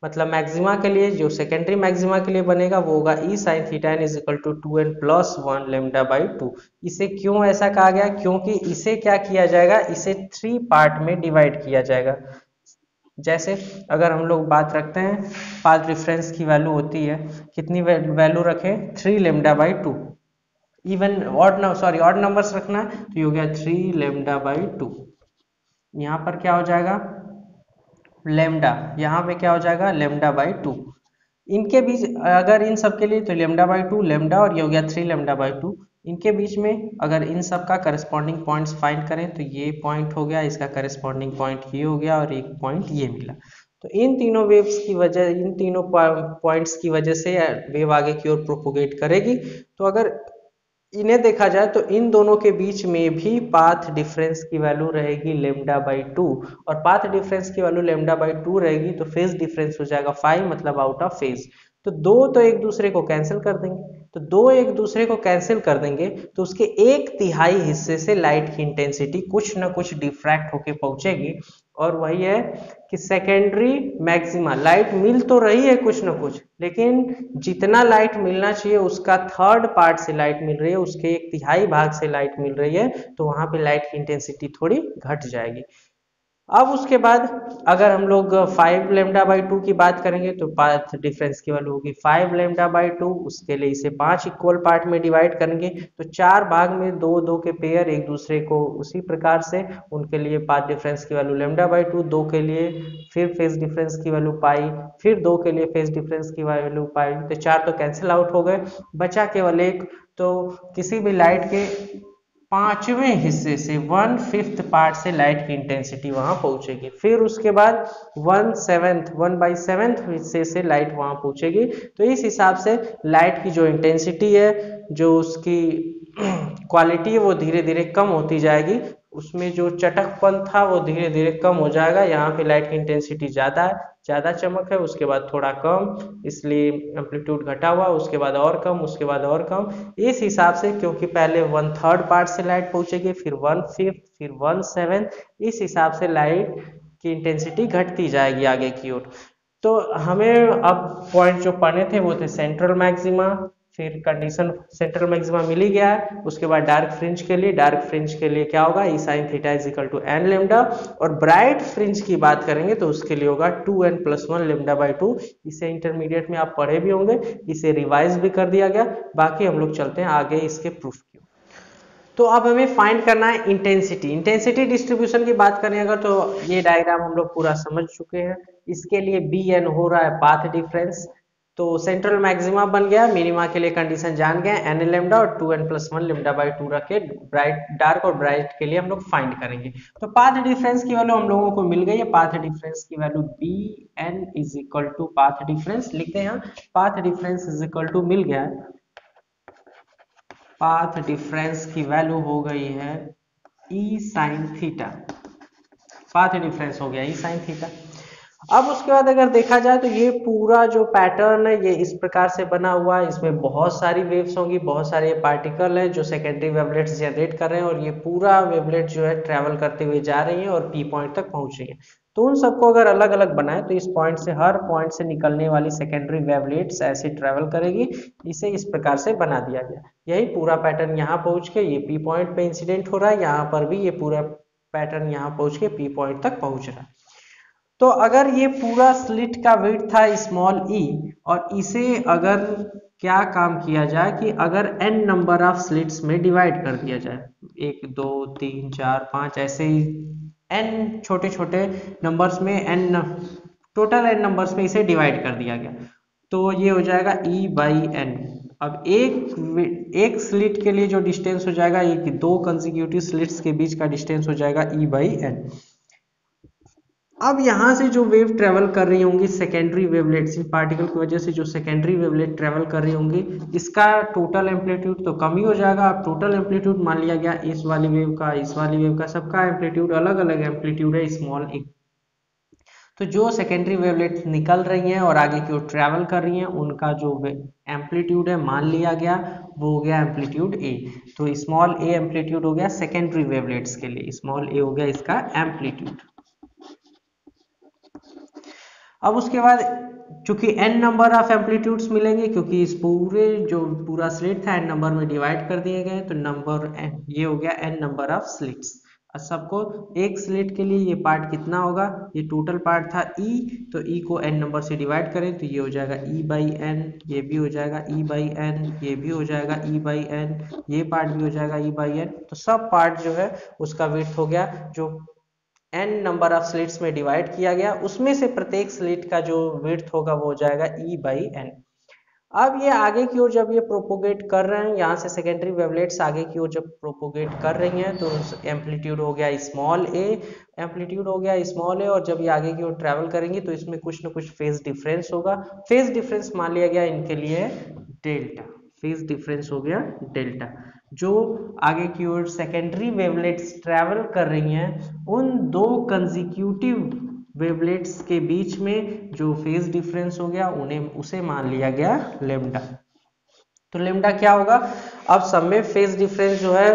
मतलब मैक्सिमा के लिए, जो सेकेंडरी मैक्सिमा के लिए बनेगा वो होगा E sine theta N is equal to 2n+1 lambda by 2। इसे क्यों ऐसा कहा गया, क्योंकि इसे क्या किया जाएगा, इसे 3 पार्ट में डिवाइड किया जाएगा। जैसे अगर हम लोग बात रखते हैं, पाथ डिफरेंस की वैल्यू होती है, कितनी वैल्यू रखें, 3 lambda by 2। Even odd numbers रखना है तो ये हो गया 3 लेमडा बाई 2। यहाँ पर क्या हो जाएगा, लेमडा, यहाँ पे क्या हो जाएगा, लेमडा बाई 2। इनके बीच अगर इन सब के लिए तो लेमडा बाई 2 लेमडा, और ये हो गया 3 लेमडा बाई 2। इनके बीच में अगर इन सब का करस्पॉन्डिंग पॉइंट्स फाइंड करें तो ये पॉइंट हो गया, इसका करस्पॉन्डिंग पॉइंट ये हो गया, और एक पॉइंट ये मिला। तो इन तीनों वेव्स की वजह, इन तीनों पॉइंट्स की वजह से वेव आगे की ओर प्रोपोगेट करेगी। तो अगर इन्हें देखा जाए तो इन दोनों के बीच में भी पाथ डिफरेंस की वैल्यू रहेगी लेमडा बाई 2, और पाथ डिफरेंस की वैल्यू लेमडा बाई 2 रहेगी तो फेज डिफरेंस हो जाएगा 5, मतलब आउट ऑफ फेज। तो दो तो एक दूसरे को कैंसिल कर देंगे, तो दो एक दूसरे को कैंसिल कर देंगे तो उसके 1/3 हिस्से से लाइट की इंटेंसिटी कुछ ना कुछ डिफ्रैक्ट होके पहुंचेगी, और वही है कि सेकेंडरी मैक्सिमा लाइट मिल तो रही है कुछ ना कुछ, लेकिन जितना लाइट मिलना चाहिए उसका 3rd पार्ट से लाइट मिल रही है, उसके 1/3 भाग से लाइट मिल रही है, तो वहां पे लाइट की इंटेंसिटी थोड़ी घट जाएगी। अब उसके बाद अगर हम लोग 5 लेमडा बाई 2 की बात करेंगे तो पाथ डिफरेंस की वैल्यू होगी 5 लेमडा बाई 2। उसके लिए इसे 5 इक्वल पार्ट में डिवाइड करेंगे तो 4 भाग में 2 2 के पेयर एक दूसरे को उसी प्रकार से, उनके लिए पाथ डिफरेंस की वैल्यू लेमडा बाई 2, 2 के लिए फिर फेज डिफरेंस की वैल्यू पाई, फिर 2 के लिए फेज डिफरेंस की वैल्यू पाई, तो 4 तो कैंसिल आउट हो गए, बचा केवल एक। तो किसी भी लाइट के 5वें हिस्से से 1/5 पार्ट से लाइट की इंटेंसिटी वहां पहुंचेगी, फिर उसके बाद 1/7 हिस्से से लाइट वहां पहुंचेगी। तो इस हिसाब से लाइट की जो इंटेंसिटी है, जो उसकी क्वालिटी है, वो धीरे धीरे कम होती जाएगी, उसमें जो चटकपन था वो धीरे धीरे कम हो जाएगा। यहाँ पे लाइट की इंटेंसिटी ज़्यादा है, ज़्यादा चमक है, उसके बाद थोड़ा कम, इसलिए एम्पलीट्यूड घटा हुआ, उसके बाद और कम, उसके बाद और कम, इस हिसाब से, क्योंकि पहले 1/3 पार्ट से लाइट पहुंचेगी, फिर 1/5, फिर 1/7, इस हिसाब से लाइट की इंटेंसिटी घटती जाएगी आगे की ओर। तो हमें अब पॉइंट जो पढ़ने थे वो थे सेंट्रल मैक्सिमा, फिर कंडीशन सेंट्रल मैक्सिमा मिल ही गया है। उसके बाद डार्क फ्रिंज के लिए क्या होगा, E sine theta is equal to N lambda. और ब्राइट फ्रिंज की बात करेंगे तो उसके लिए होगा 2n+1 लेमडा बाई 2। इसे इंटरमीडिएट में आप पढ़े भी होंगे, इसे रिवाइज भी कर दिया गया। बाकी हम लोग चलते हैं आगे इसके प्रूफ की। तो अब हमें फाइंड करना है इंटेंसिटी डिस्ट्रीब्यूशन की बात करें अगर, तो ये डायग्राम हम लोग पूरा समझ चुके हैं। इसके लिए bn हो रहा है पाथ डिफरेंस। तो सेंट्रल मैक्सिमा बन गया, मिनिमा के लिए कंडीशन जान गए एन लेमडा और 2n+1 लेमडा बाई 2 रख के ब्राइट डार्क और ब्राइट के लिए हम लोग फाइंड करेंगे। तो पाथ डिफरेंस की वैल्यू हम लोगों को मिल गई है। पाथ डिफरेंस की value bn is equal to path difference लिखते हैं, path difference is equal to मिल गया है, पाथ डिफरेंस की वैल्यू हो गई है ई साइन थीटा। पाथ डिफरेंस हो गया ई साइन थीटा। अब उसके बाद अगर देखा जाए तो ये पूरा जो पैटर्न है ये इस प्रकार से बना हुआ है। इसमें बहुत सारी वेव्स होंगी, बहुत सारे पार्टिकल हैं जो सेकेंडरी वेवलेट्स जनरेट कर रहे हैं, और ये पूरा वेवलेट जो है ट्रैवल करते हुए जा रही है और पी पॉइंट तक पहुंच रही है। तो उन सबको अगर अलग अलग बनाए तो इस पॉइंट से, हर पॉइंट से निकलने वाली सेकेंडरी वेवलेट्स ऐसे ट्रैवल करेगी। इसे इस प्रकार से बना दिया गया। यही पूरा पैटर्न यहाँ पहुंच के ये पी पॉइंट पे इंसिडेंट हो रहा है, यहाँ पर भी ये पूरा पैटर्न यहाँ पहुंच के पी पॉइंट तक पहुंच रहा है। तो अगर ये पूरा स्लिट का वेट था स्मॉल ई, और इसे अगर क्या काम किया जाए कि अगर n नंबर ऑफ स्लिट्स में डिवाइड कर दिया जाए, 1 2 3 4 5 ऐसे ही n छोटे छोटे नंबर्स में, n टोटल n नंबर्स में इसे डिवाइड कर दिया गया, तो ये हो जाएगा e बाई n। अब एक स्लिट के लिए जो डिस्टेंस हो जाएगा, एक दो कंसेक्यूटिव स्लिट्स के बीच का डिस्टेंस हो जाएगा e बाई n। अब यहां से जो वेव ट्रेवल कर रही होंगी सेकेंडरी वेवलेट्स, इन पार्टिकल की वजह से जो सेकेंडरी वेवलेट ट्रेवल कर रही होंगी, इसका टोटल एम्पलीट्यूड तो कम ही हो जाएगा। अब टोटल एम्पलीट्यूड मान लिया गया इस वाली वेव का, इस वाली वेव का, सबका एम्पलीट्यूड अलग अलग एम्पलीट्यूड है स्मॉल ए। तो जो सेकेंडरी वेवलेट निकल रही हैं और आगे की ओर ट्रेवल कर रही हैं, उनका जो एम्पलीट्यूड है मान लिया गया वो हो गया एम्पलीट्यूड ए। तो स्मॉल ए एम्पलीट्यूड हो गया सेकेंडरी वेवलेट्स के लिए, स्मॉल ए हो गया इसका एम्पलीट्यूड। अब उसके बाद चूंकि n नंबर ऑफ एम्पलीट्यूड्स मिलेंगे, क्योंकि इस पूरे जो पूरा स्लिट था n नंबर में डिवाइड कर दिए गए, तो नंबर ये हो गया n नंबर ऑफ स्लिट्स। सबको एक स्लिट के लिए ये पार्ट कितना होगा, ये टोटल पार्ट था e, तो e को n नंबर से डिवाइड करें तो ये हो जाएगा e बाई n, ये भी हो जाएगा e बाई n, ये भी हो जाएगा e बाई n, ये पार्ट भी हो जाएगा e बाई n। तो सब पार्ट जो है उसका विड्थ हो गया, जो n नंबर ऑफ स्लिट्स में डिवाइड किया गया, उसमें से प्रत्येक स्लिट का जो विड्थ होगा वो हो जाएगा e बाई n। अब ये आगे की ओर जब ये प्रोपोगेट कर रहे हैं, यहाँ से सेकेंडरी वेवलेट्स आगे की ओर जब प्रोपोगेट कर रही हैं, तो एम्पलीट्यूड हो गया स्मॉल ए, एम्पलीट्यूड हो गया स्मॉल ए। और जब ये आगे की ओर ट्रैवल करेंगी तो इसमें कुछ ना कुछ फेज डिफरेंस होगा। फेज डिफरेंस मान लिया गया इनके लिए डेल्टा, फेज डिफरेंस हो गया डेल्टा। जो आगे की ओर सेकेंडरी वेवलेट्स ट्रैवल कर रही हैं, उन दो कंसेक्यूटिव वेवलेट्स के बीच में जो फेज डिफरेंस हो गया उसे मान लिया गया लेमडा। तो लेमडा क्या होगा, अब सब में फेज डिफरेंस जो है,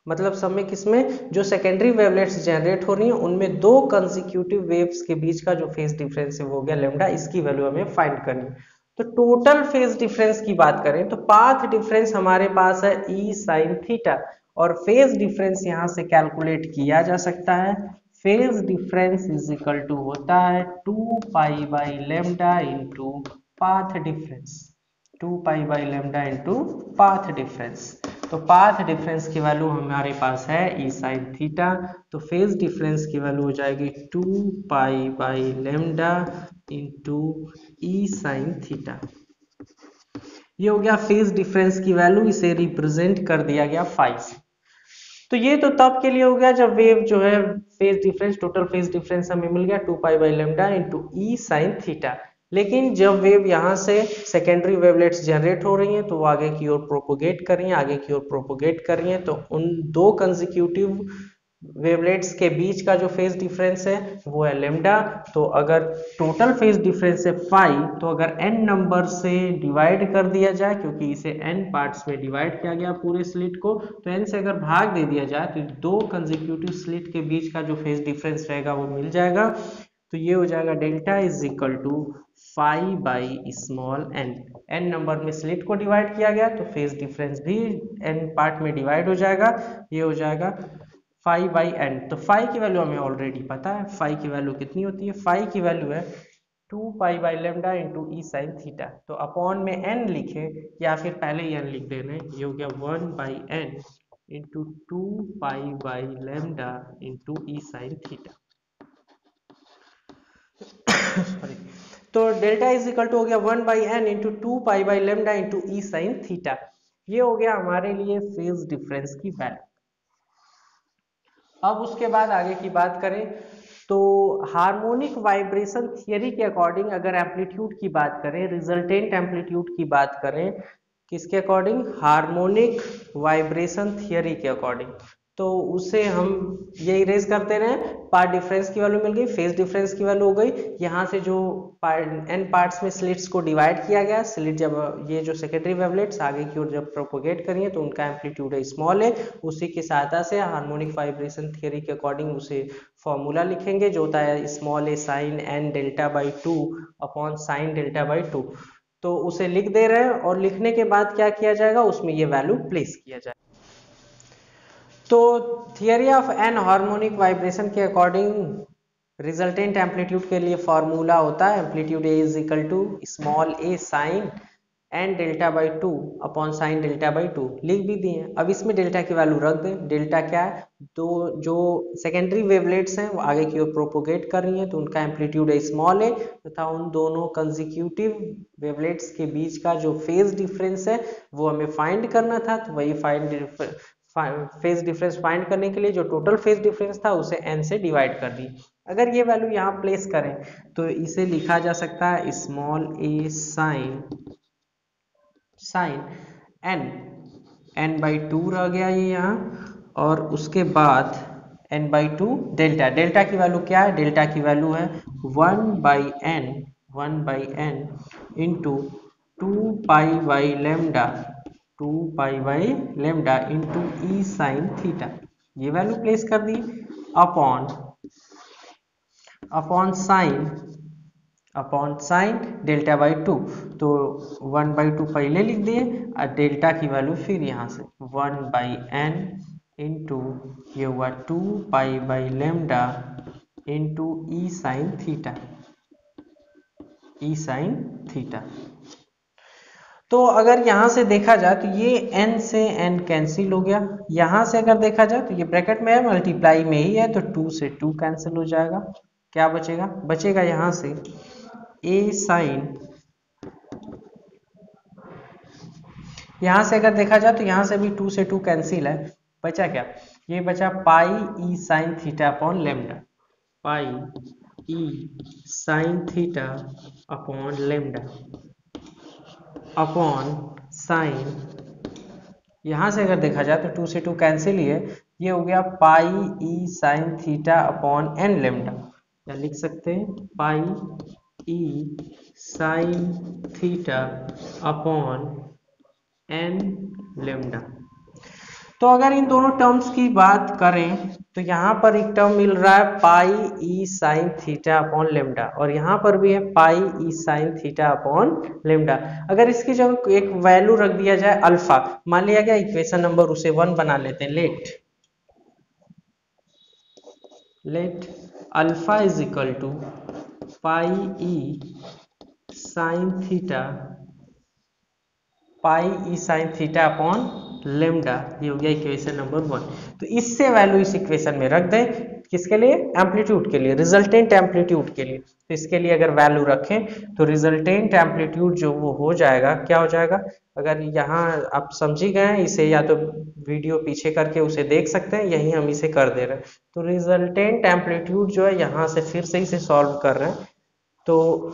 मतलब सब में किसमें, जो सेकेंडरी वेवलेट्स जनरेट हो रही हैं उनमें दो कंसेक्यूटिव वेव्स के बीच का जो फेज डिफरेंस है वो हो गया लेमडा। इसकी वैल्यू हमें फाइंड करनी है। तो टोटल फेज डिफरेंस की बात करें तो पाथ डिफरेंस हमारे पास है ई साइन थीटा, और फेज डिफरेंस यहां से कैलकुलेट किया जा सकता है। Phase difference is equal to होता है 2 pi by lambda into path difference, 2 pi by lambda into path difference. तो पाथ डिफरेंस की वैल्यू हमारे पास है ई साइन थीटा, तो फेज डिफरेंस की वैल्यू हो जाएगी 2 pi by lambda into e sine theta. ये हो गया फेज डिफरेंस की वैल्यू, इसे रिप्रेजेंट कर दिया गया 5। तो ये तो तब के लिए हो गया जब वेव जो है phase difference, total phase difference हमें मिल गया 2 pi by lambda into e sine theta. लेकिन जब वेव यहाँ से सेकेंडरी वेवलेट्स जनरेट हो रही हैं तो वो आगे की ओर प्रोपोगेट कर रही हैं, आगे की ओर प्रोपोगेट कर रही हैं, तो उन दो कंसेक्यूटिव वेवलेट्स के बीच का जो फेज डिफरेंस है वो है लेमडा। तो अगर टोटल फेज डिफरेंस है 5, तो अगर n नंबर से डिवाइड कर दिया जाए, क्योंकि इसे n पार्ट्स में डिवाइड किया गया पूरे स्लिट को, तो n से अगर भाग दे दिया जाए तो दो कंसेक्यूटिव स्लिट के बीच का जो फेज डिफरेंस रहेगा वो मिल जाएगा। तो ये हो जाएगा delta is equal to phi by small N, N number में स्लिट को डिवाइड किया गया तो फेज डिफरेंस भी एन पार्ट में डिवाइड हो जाएगा, ये हो जाएगा फाई बाई एन। तो फाई की वैल्यू हमें ऑलरेडी पता है, फाई की वैल्यू कितनी होती है, फाई की वैल्यू है 2 pi by lambda into e sine theta. तो अपॉन में एन लिखे या फिर पहले ही एन लिख देना, ये हो गया 1 by N into 2 pi by lambda into e sine theta. Sorry, तो डेल्टा इज इक्वल टू हो गया 1 by N into 2 pi by lambda into e sine theta. ये हो गया हमारे लिए फेज डिफरेंस की वैल्यू। अब उसके बाद आगे की बात करें तो हार्मोनिक वाइब्रेशन थियरी के अकॉर्डिंग अगर एम्पलीट्यूड की बात करें, रिजल्टेंट एम्पलीट्यूड की बात करें, किसके अकॉर्डिंग, हार्मोनिक वाइब्रेशन थियरी के अकॉर्डिंग, तो उसे हम ये इरेज करते रहे, पार्ट डिफरेंस की वैल्यू मिल गई, फेज डिफरेंस की वैल्यू हो गई, यहाँ से जो एन पार्ट्स में स्लिट्स को डिवाइड किया गया, स्लिट जब ये जो सेकेंडरी वेवलेट्स आगे की ओर जब प्रोपोगेट करिए तो उनका एम्पलीट्यूड है स्मॉल है, उसी की सहायता से हार्मोनिक वाइब्रेशन थियरी के अकॉर्डिंग उसे फॉर्मूला लिखेंगे जो होता है small A sine N delta by 2 upon sine delta by 2। तो उसे लिख दे रहे हैं और लिखने के बाद क्या किया जाएगा, उसमें ये वैल्यू प्लेस किया जाएगा। तो theory of N harmonic vibration के अकॉर्डिंग रिजल्टेंट एम्पलीट्यूड के लिए फॉर्मूला होता है amplitude A is equal to small A sine N delta by 2 upon sine delta by 2, लिख भी दिए। अब इसमें डेल्टा की वैल्यू रख दें, डेल्टा क्या है, तो जो सेकेंडरी वेवलेट्स हैं वो आगे की ओर प्रोपोगेट कर रही हैं तो उनका एम्पलीट्यूड है स्मॉल है, तथा उन दोनों कंसेक्यूटिव वेवलेट्स के बीच का जो फेज डिफरेंस है वो हमें फाइंड करना था। तो वही फेज डिफरेंस फाइंड करने के लिए जो टोटल फेज डिफरेंस था उसे n से डिवाइड कर दी। अगर ये वैल्यू यहाँ प्लेस करें तो इसे लिखा जा सकता है small A sine n by 2 रह गया ये यहाँ, और उसके बाद n बाई 2 डेल्टा, डेल्टा की वैल्यू क्या है, डेल्टा की वैल्यू है 1 by n into 2 pi by lambda into e sine theta, ये वैल्यू प्लेस कर दी, अपॉन साइन डेल्टा बाई 2, तो 1 बाई 2 पहले लिख दिए और डेल्टा की वैल्यू फिर यहाँ से 1 बाई एन इंटू ये हुआ 2 pi by lambda into e sine theta. तो अगर यहाँ से देखा जाए तो ये n से n कैंसिल हो गया, यहाँ से अगर देखा जाए तो ये ब्रैकेट में है, मल्टीप्लाई में ही है, तो 2 से 2 कैंसिल हो जाएगा, क्या बचेगा यहाँ से a साइन, यहाँ से अगर देखा जाए तो यहाँ से भी 2 से 2 कैंसिल है, बचा क्या, ये बचा पाई ई sine theta upon lambda, pi ई sine theta upon lambda upon sine, यहाँ से अगर देखा जाए तो 2 से 2 कैंसिल ही है, ये हो गया पाई ई sine theta upon N lambda, या लिख सकते हैं पाई ई sine theta upon N lambda. तो अगर इन दोनों टर्म्स की बात करें तो यहाँ पर एक टर्म मिल रहा है पाई ई साइन थीटा अपॉन लेमडा, और यहाँ पर भी है पाई ई साइन थीटा अपॉन लेमडा। अगर इसकी जगह एक वैल्यू रख दिया जाए अल्फा, मान लिया गया इक्वेशन नंबर उसे 1 बना लेते हैं, let alpha is equal to pi E sine theta upon lambda, ये हो गया इक्वेशन नंबर 1। तो इससे वैल्यू इस इक्वेशन में रख दें, किसके लिए, एम्पलीट्यूड के लिए, रिजल्टेंट एम्पलीट्यूड के लिए। तो इसके लिए अगर वैल्यू रखें तो रिजल्टेंट एम्पलीट्यूड जो वो हो जाएगा, क्या हो जाएगा, अगर यहाँ आप समझी गए इसे, या तो वीडियो पीछे करके उसे देख सकते हैं, यही हम इसे कर दे रहे हैं। तो रिजल्टेंट एम्पलीट्यूड जो है, यहाँ से फिर से इसे सॉल्व कर रहे हैं, तो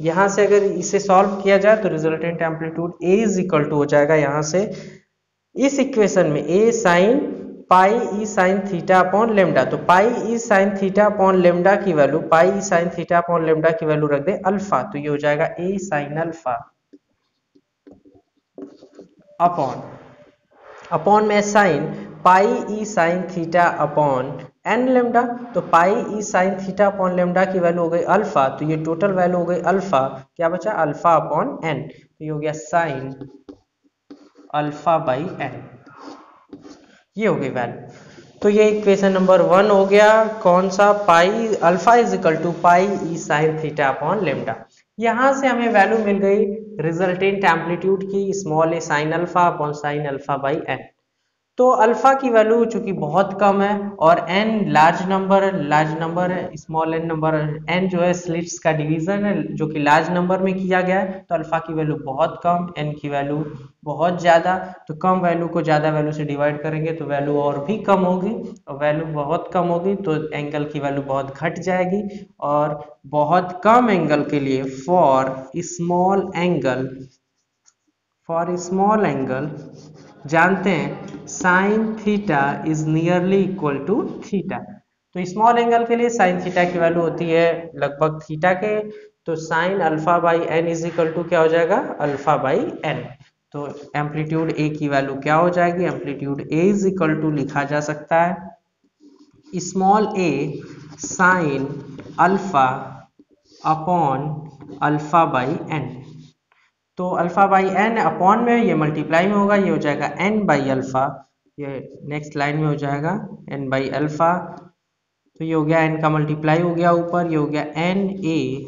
यहाँ से अगर इसे सॉल्व किया जाए तो resultant amplitude A is equal to हो जाएगा यहाँ से इस इक्वेशन में A sine pi E sine theta upon lambda. तो पाई ई साइन थीटा अपॉन लेमडा की वैल्यू, पाई ई साइन थीटा अपॉन लेमडा की वैल्यू रख दे अल्फा, तो ये हो जाएगा A साइन अल्फा अपॉन में साइन पाई ई sine theta upon N lambda, तो पाई ई साइन थीटा अपॉन लेमडा की वैल्यू हो गई अल्फा, तो ये टोटल वैल्यू हो गई अल्फा, क्या बचा अल्फा अपॉन एन, तो ये हो गया साइन अल्फा बाई एन, ये हो गई वैल्यू। तो ये इक्वेशन नंबर 1 हो गया, कौन सा, pi alpha is equal to pi E sine theta upon lambda. यहां से हमें वैल्यू मिल गई रिजल्टेंट एम्पलीट्यूड की, small A sine alpha upon sine alpha by N. तो अल्फा की वैल्यू चूंकि बहुत कम है और एन लार्ज नंबर है, स्मॉल एन नंबर, एन जो है स्लिट्स का डिवीजन है जो कि लार्ज नंबर में किया गया है, तो अल्फा की वैल्यू बहुत कम, एन की वैल्यू बहुत ज्यादा। तो कम वैल्यू को ज्यादा वैल्यू से डिवाइड करेंगे तो वैल्यू और भी कम होगी, और वैल्यू बहुत कम होगी तो एंगल की वैल्यू बहुत घट जाएगी। और बहुत कम एंगल के लिए फॉर स्मॉल एंगल जानते हैं sine theta is nearly equal to theta. तो स्मॉल एंगल के लिए साइन थीटा की वैल्यू होती है लगभग थीटा के, तो sine alpha by N is equal to क्या हो जाएगा अल्फा बाई एन। तो एम्पलीट्यूड ए की वैल्यू क्या हो जाएगी, amplitude A is equal to लिखा जा सकता है small A sine alpha upon alpha by N. तो अल्फा बाई एन अपॉन में ये मल्टीप्लाई में होगा, ये हो जाएगा एन बाई अल्फा, ये नेक्स्ट लाइन में हो जाएगा एन बाई अल्फा। तो ये हो गया एन का मल्टीप्लाई हो गया ऊपर, ये हो गया N A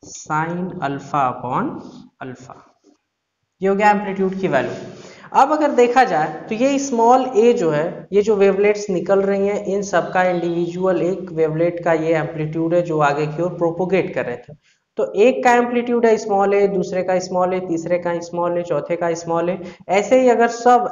sine alpha upon alpha, ये हो गया एम्पलीट्यूड की वैल्यू। अब अगर देखा जाए तो ये स्मॉल ए जो है, ये जो वेवलेट्स निकल रही हैं इन सबका इंडिविजुअल एक वेवलेट का ये एम्पलीट्यूड है जो आगे की ओर प्रोपोगेट कर रहे थे। तो एक का एम्पलीट्यूड है स्मॉल ए, दूसरे का स्मॉल ए, तीसरे का स्मॉल ए, चौथे का स्मॉल ए, ऐसे ही अगर सब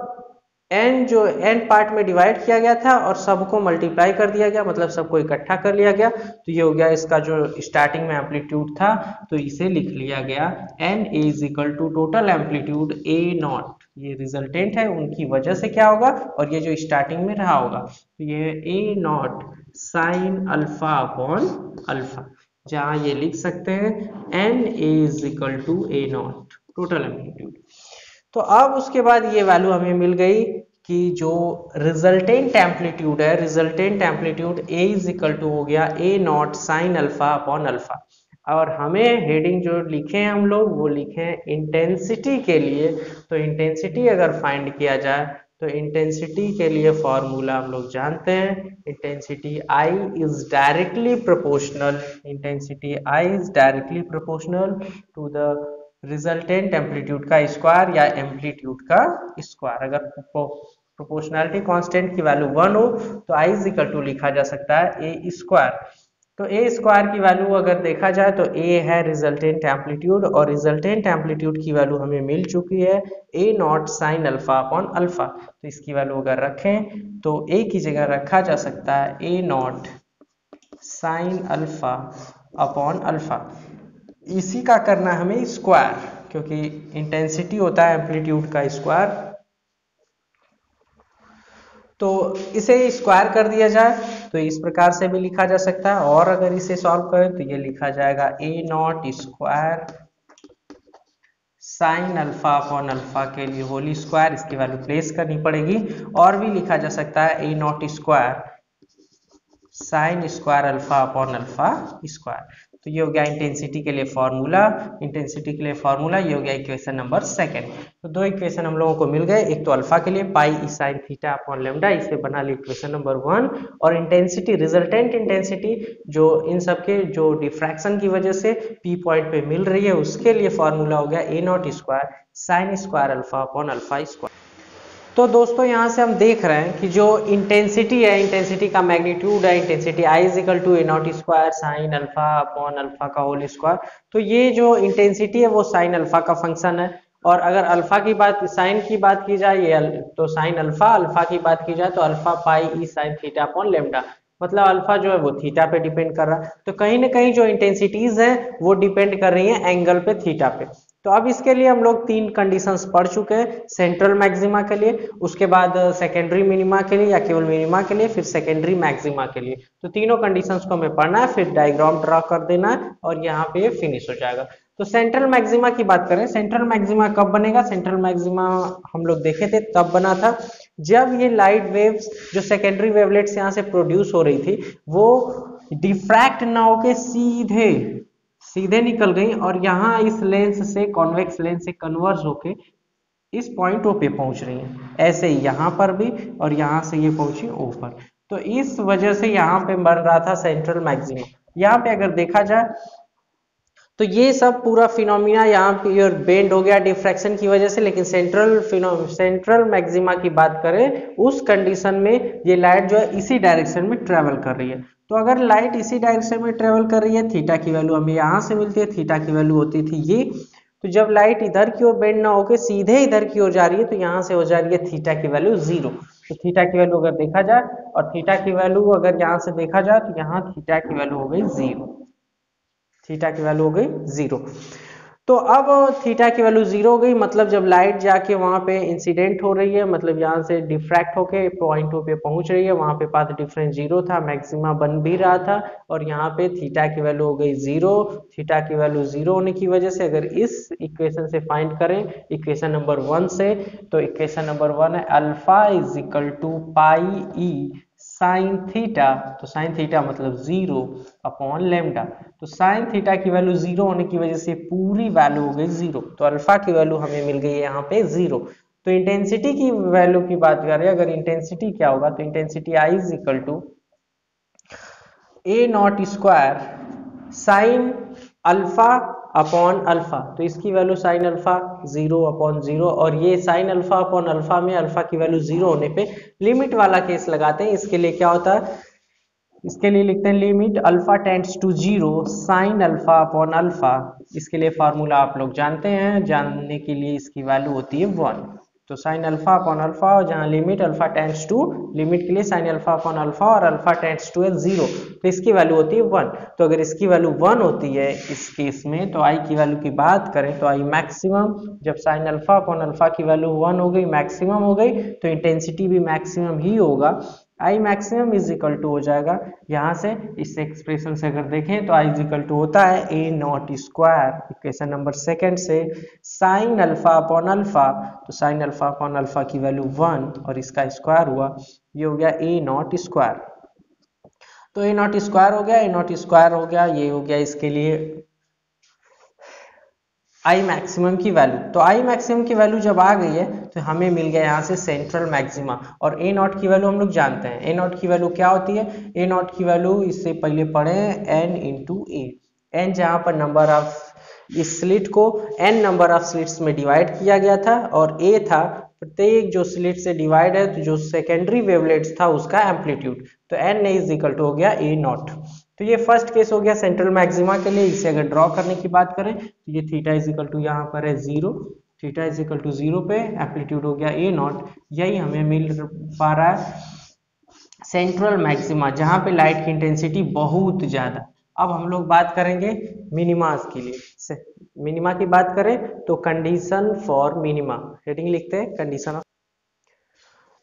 एन जो एन पार्ट में डिवाइड किया गया था और सबको मल्टीप्लाई कर दिया गया, मतलब सबको इकट्ठा कर लिया गया, तो ये हो गया इसका जो स्टार्टिंग में एम्पलीट्यूड था, तो इसे लिख लिया गया N is equal to total amplitude A naught, ये रिजल्टेंट है उनकी वजह से क्या होगा, और ये जो स्टार्टिंग में रहा होगा, तो ये A naught sine alpha upon alpha, जहां ये लिख सकते हैं N is equal to A naught total amplitude. तो अब उसके बाद ये वैल्यू हमें मिल गई कि जो रिजल्टेंट एम्पलीट्यूड है, resultant amplitude A is equal to हो गया A naught sine alpha upon alpha. और हमें हेडिंग जो लिखे हैं हम लोग वो लिखे हैं इंटेंसिटी के लिए। तो इंटेंसिटी अगर फाइंड किया जाए तो इंटेंसिटी के लिए फॉर्मूला हम लोग जानते हैं, intensity I is directly proportional, intensity I is directly proportional to the resultant amplitude का स्क्वायर या एम्पलीट्यूड का स्क्वायर। अगर प्रोपोर्शनैलिटी कांस्टेंट की वैल्यू 1 हो तो I इज इक्वल टू लिखा जा सकता है ए स्क्वायर। तो ए स्क्वायर की वैल्यू अगर देखा जाए तो ए है रिजल्टेंट एम्पलीट्यूड, और रिजल्टेंट एम्पलीट्यूड की वैल्यू हमें मिल चुकी है A naught sine alpha upon alpha. तो इसकी वैल्यू अगर रखें तो ए की जगह रखा जा सकता है A naught sine alpha upon alpha. इसी का करना है हमें स्क्वायर, क्योंकि इंटेंसिटी होता है एम्पलीट्यूड का स्क्वायर। तो इसे स्क्वायर कर दिया जाए तो इस प्रकार से भी लिखा जा सकता है, और अगर इसे सॉल्व करें तो ये लिखा जाएगा A naught square sine alpha upon alpha के लिए होल स्क्वायर, इसकी वैल्यू प्लेस करनी पड़ेगी। और भी लिखा जा सकता है A naught square sine square alpha upon alpha square. तो ये हो गया इंटेंसिटी के लिए फॉर्मूला, इंटेंसिटी के लिए फॉर्मूला, ये हो गया इक्वेशन नंबर 2। तो दो इक्वेशन हम लोगों को मिल गए, एक तो अल्फा के लिए पाई ई साइन थीटा अपॉन लेमडा, इसे बना ली इक्वेशन नंबर 1, और इंटेंसिटी रिजल्टेंट इंटेंसिटी जो इन सबके जो डिफ्रैक्शन की वजह से पी पॉइंट पे मिल रही है उसके लिए फॉर्मूला हो गया A naught square sine square alpha upon alpha square. तो दोस्तों यहाँ से हम देख रहे हैं कि जो इंटेंसिटी है, इंटेंसिटी का मैग्नीट्यूड है, intensity I is equal to A naught square sine alpha upon alpha का होल स्क्वायर। तो ये जो इंटेंसिटी है वो साइन अल्फा का फंक्शन है, और अगर अल्फा की बात साइन की बात की जाए ये तो साइन अल्फा, अल्फा की बात की जाए तो अल्फा पाई ई साइन थीटा अपॉन लेमडा, मतलब अल्फा जो है वो थीटा पे डिपेंड कर रहा है। तो कहीं ना कहीं जो इंटेंसिटीज हैं वो डिपेंड कर रही हैं एंगल पे, थीटा पे। तो अब इसके लिए हम लोग 3 कंडीशंस पढ़ चुके हैं, सेंट्रल मैक्सिमा के लिए, उसके बाद सेकेंडरी मिनिमा के लिए या केवल मिनिमा के लिए, फिर सेकेंडरी मैक्सिमा के लिए। तो तीनों कंडीशंस को हमें पढ़ना है, फिर डायग्राम ड्रा कर देना है और यहाँ पे फिनिश हो जाएगा। तो सेंट्रल मैक्सिमा की बात करें, सेंट्रल मैक्सिमा कब बनेगा, सेंट्रल मैक्सिमा हम लोग देखे थे तब बना था जब ये लाइट वेव्स जो सेकेंडरी वेवलेट्स यहाँ से प्रोड्यूस हो रही थी वो डिफ्रैक्ट ना होके सीधे सीधे निकल गई और यहाँ इस लेंस से कॉन्वेक्स लेंस से कन्वर्ज होके इस पॉइंट ओ पे पहुंच रही हैं। ऐसे ही यहाँ पर भी और यहाँ से ये पहुंची ओ पर, तो इस वजह से यहाँ पे बन रहा था सेंट्रल मैक्सिमा। यहाँ पे अगर देखा जाए तो ये सब पूरा फिनोमिना यहाँ पे बेंड हो गया डिफ्रैक्शन की वजह से, लेकिन सेंट्रल मैक्सिमा की बात करें उस कंडीशन में ये लाइट जो है इसी डायरेक्शन में ट्रेवल कर रही है। तो अगर लाइट इसी डायरेक्शन में ट्रेवल कर रही है, थीटा की वैल्यू हमें यहाँ से मिलती है, थीटा की वैल्यू होती थी ये, तो जब लाइट इधर की ओर बेंड ना होकर सीधे इधर की ओर जा रही है तो यहाँ से हो जा रही है थीटा की वैल्यू 0। तो थीटा की वैल्यू अगर देखा जाए और थीटा की वैल्यू अगर यहाँ से देखा जाए तो यहाँ थीटा की वैल्यू हो गई 0, थीटा की वैल्यू हो गई 0। तो अब थीटा की वैल्यू 0 हो गई, मतलब जब लाइट जाके वहां पे इंसिडेंट हो रही है, मतलब यहाँ से डिफ्रैक्ट होके पॉइंट ओ पे पहुंच रही है, वहां पे पाथ डिफरेंस 0 था, मैक्सिमा बन भी रहा था और यहाँ पे थीटा की वैल्यू हो गई 0। थीटा की वैल्यू 0 होने की वजह से अगर इस इक्वेशन से फाइंड करें इक्वेशन नंबर 1 से, तो इक्वेशन नंबर 1 है alpha is equal to pi E sine theta, तो साइन थीटा मतलब 0 अपॉन लेमडा। तो साइन थीटा की वैल्यू 0 होने की वजह से पूरी वैल्यू हो गई 0, तो अल्फा की वैल्यू हमें मिल गई है यहाँ पे 0। तो इंटेंसिटी की वैल्यू की बात करें, अगर इंटेंसिटी क्या होगा तो intensity I is equal to A naught square sine alpha upon alpha, तो इसकी वैल्यू साइन अल्फा 0 अपॉन 0, और ये साइन अल्फा अपॉन अल्फा में अल्फा की वैल्यू 0 होने पे लिमिट वाला केस लगाते हैं। इसके लिए क्या होता है, इसके लिए लिखते हैं limit alpha tends to 0 sine alpha upon alpha. इसके लिए फार्मूला आप लोग जानते हैं, जानने के लिए इसकी वैल्यू होती है 1। तो साइन अल्फा अपॉन अल्फा, और जहाँ limit alpha tends to, limit के लिए साइन अल्फा अपॉन अल्फा और अल्फा टेंड्स टू 0, तो इसकी वैल्यू होती है 1। तो अगर इसकी वैल्यू 1 होती है इस केस में, तो आई की वैल्यू की बात करें तो आई मैक्सिमम, जब साइन अल्फा अपॉन अल्फा की वैल्यू 1 हो गई, मैक्सिमम हो गई, तो इंटेंसिटी भी मैक्सिमम ही होगा। I maximum is equal to हो जाएगा, यहाँ से इस एक्सप्रेशन से अगर देखें तो आई इज इक्वल टू होता है A naught square, equation number 2 से साइन अल्फा अपॉन अल्फा, तो साइन अल्फा अपॉन अल्फा की वैल्यू 1 और इसका स्क्वायर हुआ, ये हो गया ए नॉट स्क्वायर। तो ए नॉट स्क्वायर हो गया, ए नॉट स्क्वायर हो गया, ये हो गया इसके लिए आई मैक्सिमम की वैल्यू। तो आई मैक्सिमम की वैल्यू जब आ गई है तो हमें मिल गया यहाँ से सेंट्रल मैक्सिमा, और ए नॉट की वैल्यू हम लोग जानते हैं। ए नॉट की वैल्यू क्या होती है, ए नॉट की वैल्यू इससे पहले पढ़े एन इंटू ए, एन जहाँ पर नंबर ऑफ इस स्लिट को एन नंबर ऑफ स्लिट्स में डिवाइड किया गया था, और ए था प्रत्येक जो स्लिट से डिवाइड है तो जो सेकेंडरी वेवलेट्स था उसका एम्पलीट्यूड, तो एन इज इक्वल टू हो गया ए नॉट। तो ये फर्स्ट केस हो गया सेंट्रल मैक्सिमा के लिए। इसे अगर ड्रॉ करने की बात करें तो ये थीटा इज इक्वल टू यहाँ पर है 0, थीटा इज इक्वल टू 0 पे एम्पलीट्यूड हो गया ए नॉट, यही हमें मिल पा रहा है सेंट्रल मैक्सिमा जहाँ पे लाइट की इंटेंसिटी बहुत ज्यादा। अब हम लोग बात करेंगे मिनिमास के लिए। मिनिमा की बात करें तो कंडीशन फॉर मिनिमा, हेडिंग लिखते हैं कंडीशन।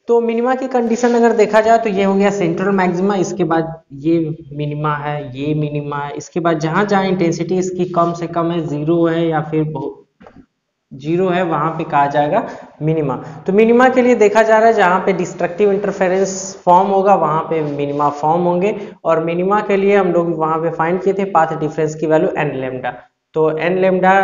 तो मिनिमा की कंडीशन अगर देखा जाए तो ये हो गया सेंट्रल मैक्सिमा, इसके बाद ये मिनिमा है, ये मिनिमा है, इसके बाद जहां जहां इंटेंसिटी इसकी कम से कम है, 0 है या फिर 0 है, वहां पे कहा जाएगा मिनिमा। तो मिनिमा के लिए देखा जा रहा है जहां पे डिस्ट्रक्टिव इंटरफेरेंस फॉर्म होगा वहां पे मिनिमा फॉर्म होंगे, और मिनिमा के लिए हम लोग वहां पे फाइंड किए थे पाथ डिफरेंस की वैल्यू एन लेमडा, तो एन लेमडा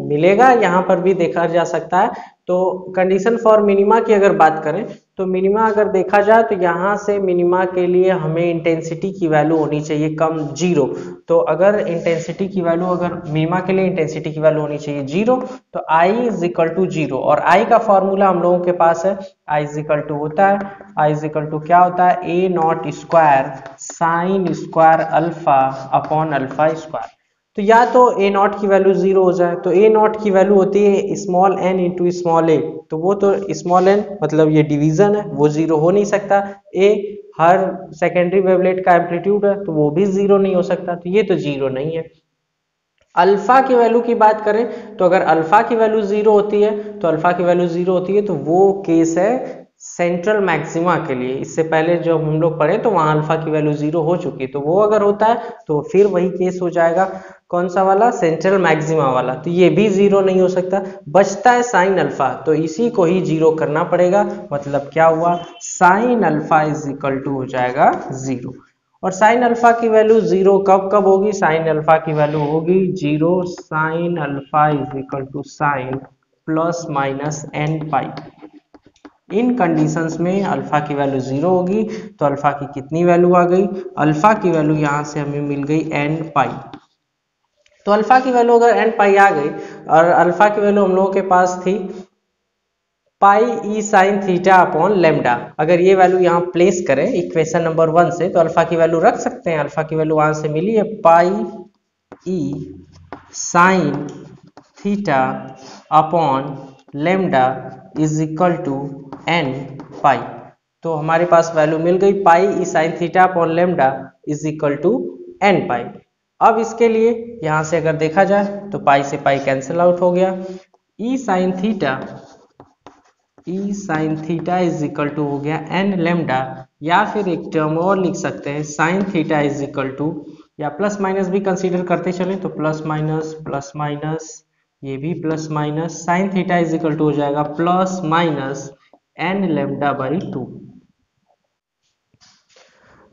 मिलेगा, यहाँ पर भी देखा जा सकता है। तो कंडीशन फॉर मिनिमा की अगर बात करें तो मिनिमा अगर देखा जाए तो यहाँ से मिनिमा के लिए हमें इंटेंसिटी की वैल्यू होनी चाहिए कम 0। तो अगर इंटेंसिटी की वैल्यू, अगर मिनिमा के लिए इंटेंसिटी की वैल्यू होनी चाहिए 0, तो I इज इक्वल टू 0, और I का फॉर्मूला हम लोगों के पास है, I इज इक्वल टू होता है, I इज इक्वल टू क्या होता है, A naught square sine square alpha upon alpha square. तो या तो ए नॉट की वैल्यू 0 हो जाए, तो ए नॉट की वैल्यू होती है स्मॉल n इंटू स्मॉल ए, तो वो तो स्मॉल n मतलब ये डिवीजन है, वो 0 हो नहीं सकता। ए हर सेकेंडरी वेवलेट का एम्पलीट्यूड है तो वो भी 0 नहीं हो सकता, तो ये तो 0 नहीं है। अल्फा की वैल्यू की बात करें तो अगर अल्फा की वैल्यू 0 होती है, तो अल्फा की वैल्यू 0 होती है तो वो केस है सेंट्रल मैक्सिमा के लिए, इससे पहले जो हम लोग पढ़े तो वहाँ अल्फा की वैल्यू 0 हो चुकी है, तो वो अगर होता है तो फिर वही केस हो जाएगा, कौन सा वाला, सेंट्रल मैक्सिमा वाला। तो ये भी 0 नहीं हो सकता, बचता है साइन अल्फा, तो इसी को ही 0 करना पड़ेगा। मतलब क्या हुआ, sine alpha is equal to हो जाएगा 0। और साइन अल्फा की वैल्यू 0 कब कब होगी, साइन अल्फा की वैल्यू होगी 0 sine alpha is equal to sine plus minus n pi. इन कंडीशंस में अल्फा की वैल्यू 0 होगी, तो अल्फा की कितनी वैल्यू आ गई, अल्फा की वैल्यू यहाँ से हमें मिल गई n पाई। तो अल्फा की वैल्यू अगर n पाई आ गई और अल्फा की वैल्यू हम लोगों के पास थी पाई ई साइन थीटा अपॉन लेमडा, अगर ये वैल्यू यहाँ प्लेस करें इक्वेशन नंबर 1 से तो अल्फा की वैल्यू रख सकते हैं। अल्फा की वैल्यू वहां से मिली है pi E sine theta upon lambda is equal to n pi. तो हमारे पास वैल्यू मिल गई pi E sine theta upon lambda is equal to n pi. अब इसके लिए यहाँ से अगर देखा जाए तो पाई से पाई कैंसिल आउट हो गया, E sine theta is equal to हो गया n लेमडा, या फिर एक टर्म और लिख सकते हैं sine theta is equal to, या प्लस माइनस भी कंसीडर करते चले तो प्लस माइनस ये भी plus minus, sine theta is equal to हो जाएगा plus minus n lambda by 2।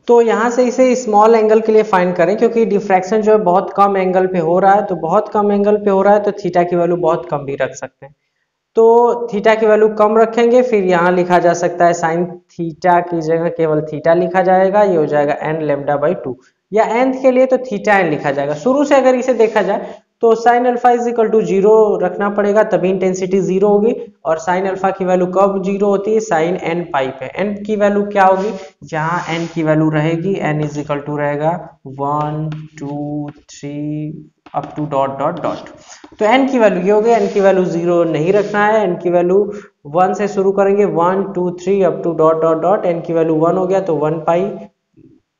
तो यहाँ से इसे स्मॉल एंगल के लिए फाइंड करें, क्योंकि डिफ्रैक्शन जो है बहुत कम एंगल पे हो रहा है, तो बहुत कम एंगल पे हो रहा है तो थीटा की वैल्यू बहुत कम भी रख सकते हैं। तो थीटा की वैल्यू कम रखेंगे, फिर यहाँ लिखा जा सकता है साइन थीटा की जगह केवल थीटा लिखा जाएगा, ये हो जाएगा n लेमडा बाई 2, या nth के लिए तो थीटा n लिखा जाएगा। शुरू से अगर इसे देखा जाए तो sine alpha is equal to 0 रखना पड़ेगा, तभी इंटेंसिटी 0 होगी। और साइन अल्फा की वैल्यू कब 0 होती है, साइन n पाई पे। n की वैल्यू क्या होगी, जहाँ n की वैल्यू रहेगी n इज इक्वल टू रहेगा 1 2 3 up to dot dot dot. तो n की वैल्यू ये हो गई, n की वैल्यू 0 नहीं रखना है, n की वैल्यू 1 से शुरू करेंगे 1 2 3 up to dot dot dot, n की वैल्यू 1 हो गया तो 1 पाई,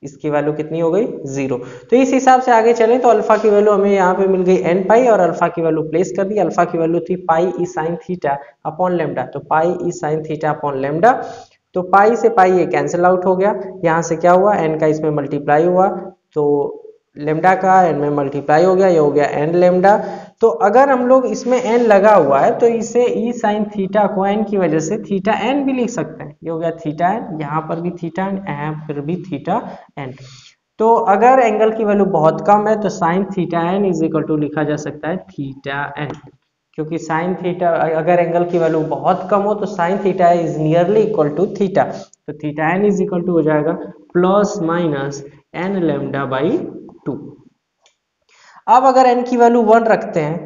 इसकी वैल्यू कितनी हो गई 0। तो इस हिसाब से आगे चलें तो अल्फा की वैल्यू हमें यहाँ पे मिल गई n पाई, और अल्फा की वैल्यू प्लेस कर दी। अल्फा की वैल्यू थी पाई ई साइन थीटा अपॉन लेमडा, तो पाई ई साइन थीटा अपॉन लेमडा, तो पाई से पाई ये कैंसिल आउट हो गया, यहाँ से क्या हुआ n का इसमें मल्टीप्लाई हुआ, तो लेमडा का n में मल्टीप्लाई हो गया, ये हो गया n लेमडा। तो अगर हम लोग इसमें n लगा हुआ है तो इसे ई साइन थीटा को n की वजह से थीटा n भी लिख सकते हैं, ये हो गया थीटा n, यहाँ पर भी थीटा n, यहाँ पर भी थीटा n। तो अगर एंगल की वैल्यू बहुत कम है तो sine theta n is equal to लिखा जा सकता है थीटा n, क्योंकि साइन थीटा अगर एंगल की वैल्यू बहुत कम हो तो sine theta is nearly equal to theta, तो theta n is equal to हो जाएगा plus minus n lambda by 2। अब अगर n की वैल्यू 1 रखते हैं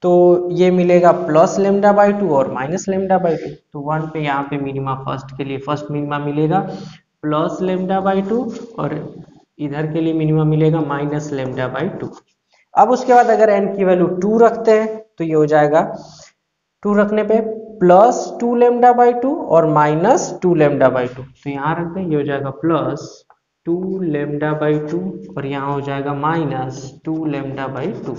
तो ये मिलेगा प्लस लेमडा बाई 2 और माइनस लेमडा बाई 2, तो 1 पे यहाँ पे मिनिमा फर्स्ट के लिए फर्स्ट मिनिमा मिलेगा प्लस लेमडा बाई 2, और इधर के लिए मिनिमा मिलेगा माइनस लेमडा बाई 2। अब उसके बाद अगर n की वैल्यू 2 रखते हैं तो ये हो जाएगा 2 रखने पे प्लस 2 लेमडा बाई 2 और माइनस 2 लेमडा बाई 2, तो यहाँ रख दें, ये हो जाएगा प्लस 2 लेमडा बाई 2 और यहाँ हो जाएगा माइनस 2 लेमडा बाई 2।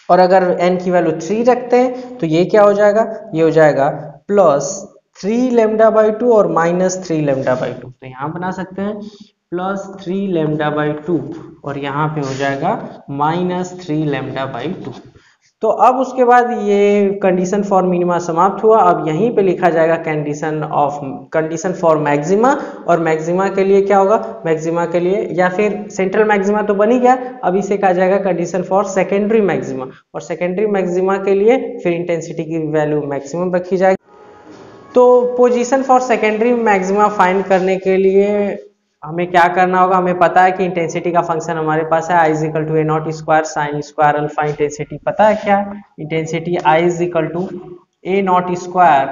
और अगर n की वैल्यू 3 रखते हैं तो ये क्या हो जाएगा, ये हो जाएगा प्लस 3 लेमडा बाई 2 और माइनस 3 लेमडा बाई 2, तो यहाँ बना सकते हैं प्लस 3 लेमडा बाई 2 और यहाँ पे हो जाएगा माइनस 3 लेमडा बाई 2। तो अब उसके बाद ये कंडीशन फॉर मिनिमा समाप्त हुआ। अब यहीं पे लिखा जाएगा कंडीशन फॉर मैक्सिमा, और मैक्सिमा के लिए क्या होगा, मैक्सिमा के लिए या फिर सेंट्रल मैक्सिमा तो बन ही गया, अब इसे कहा जाएगा कंडीशन फॉर सेकेंडरी मैक्सिमा, और सेकेंडरी मैक्सिमा के लिए फिर इंटेंसिटी की वैल्यू मैक्सिमम रखी जाएगी। तो position for secondary maxima find करने के लिए हमें क्या करना होगा, हमें पता है कि इंटेंसिटी का फंक्शन हमारे पास है I is equal to A naught square sine square alpha. Intensity पता है क्या है, intensity I is equal to A naught square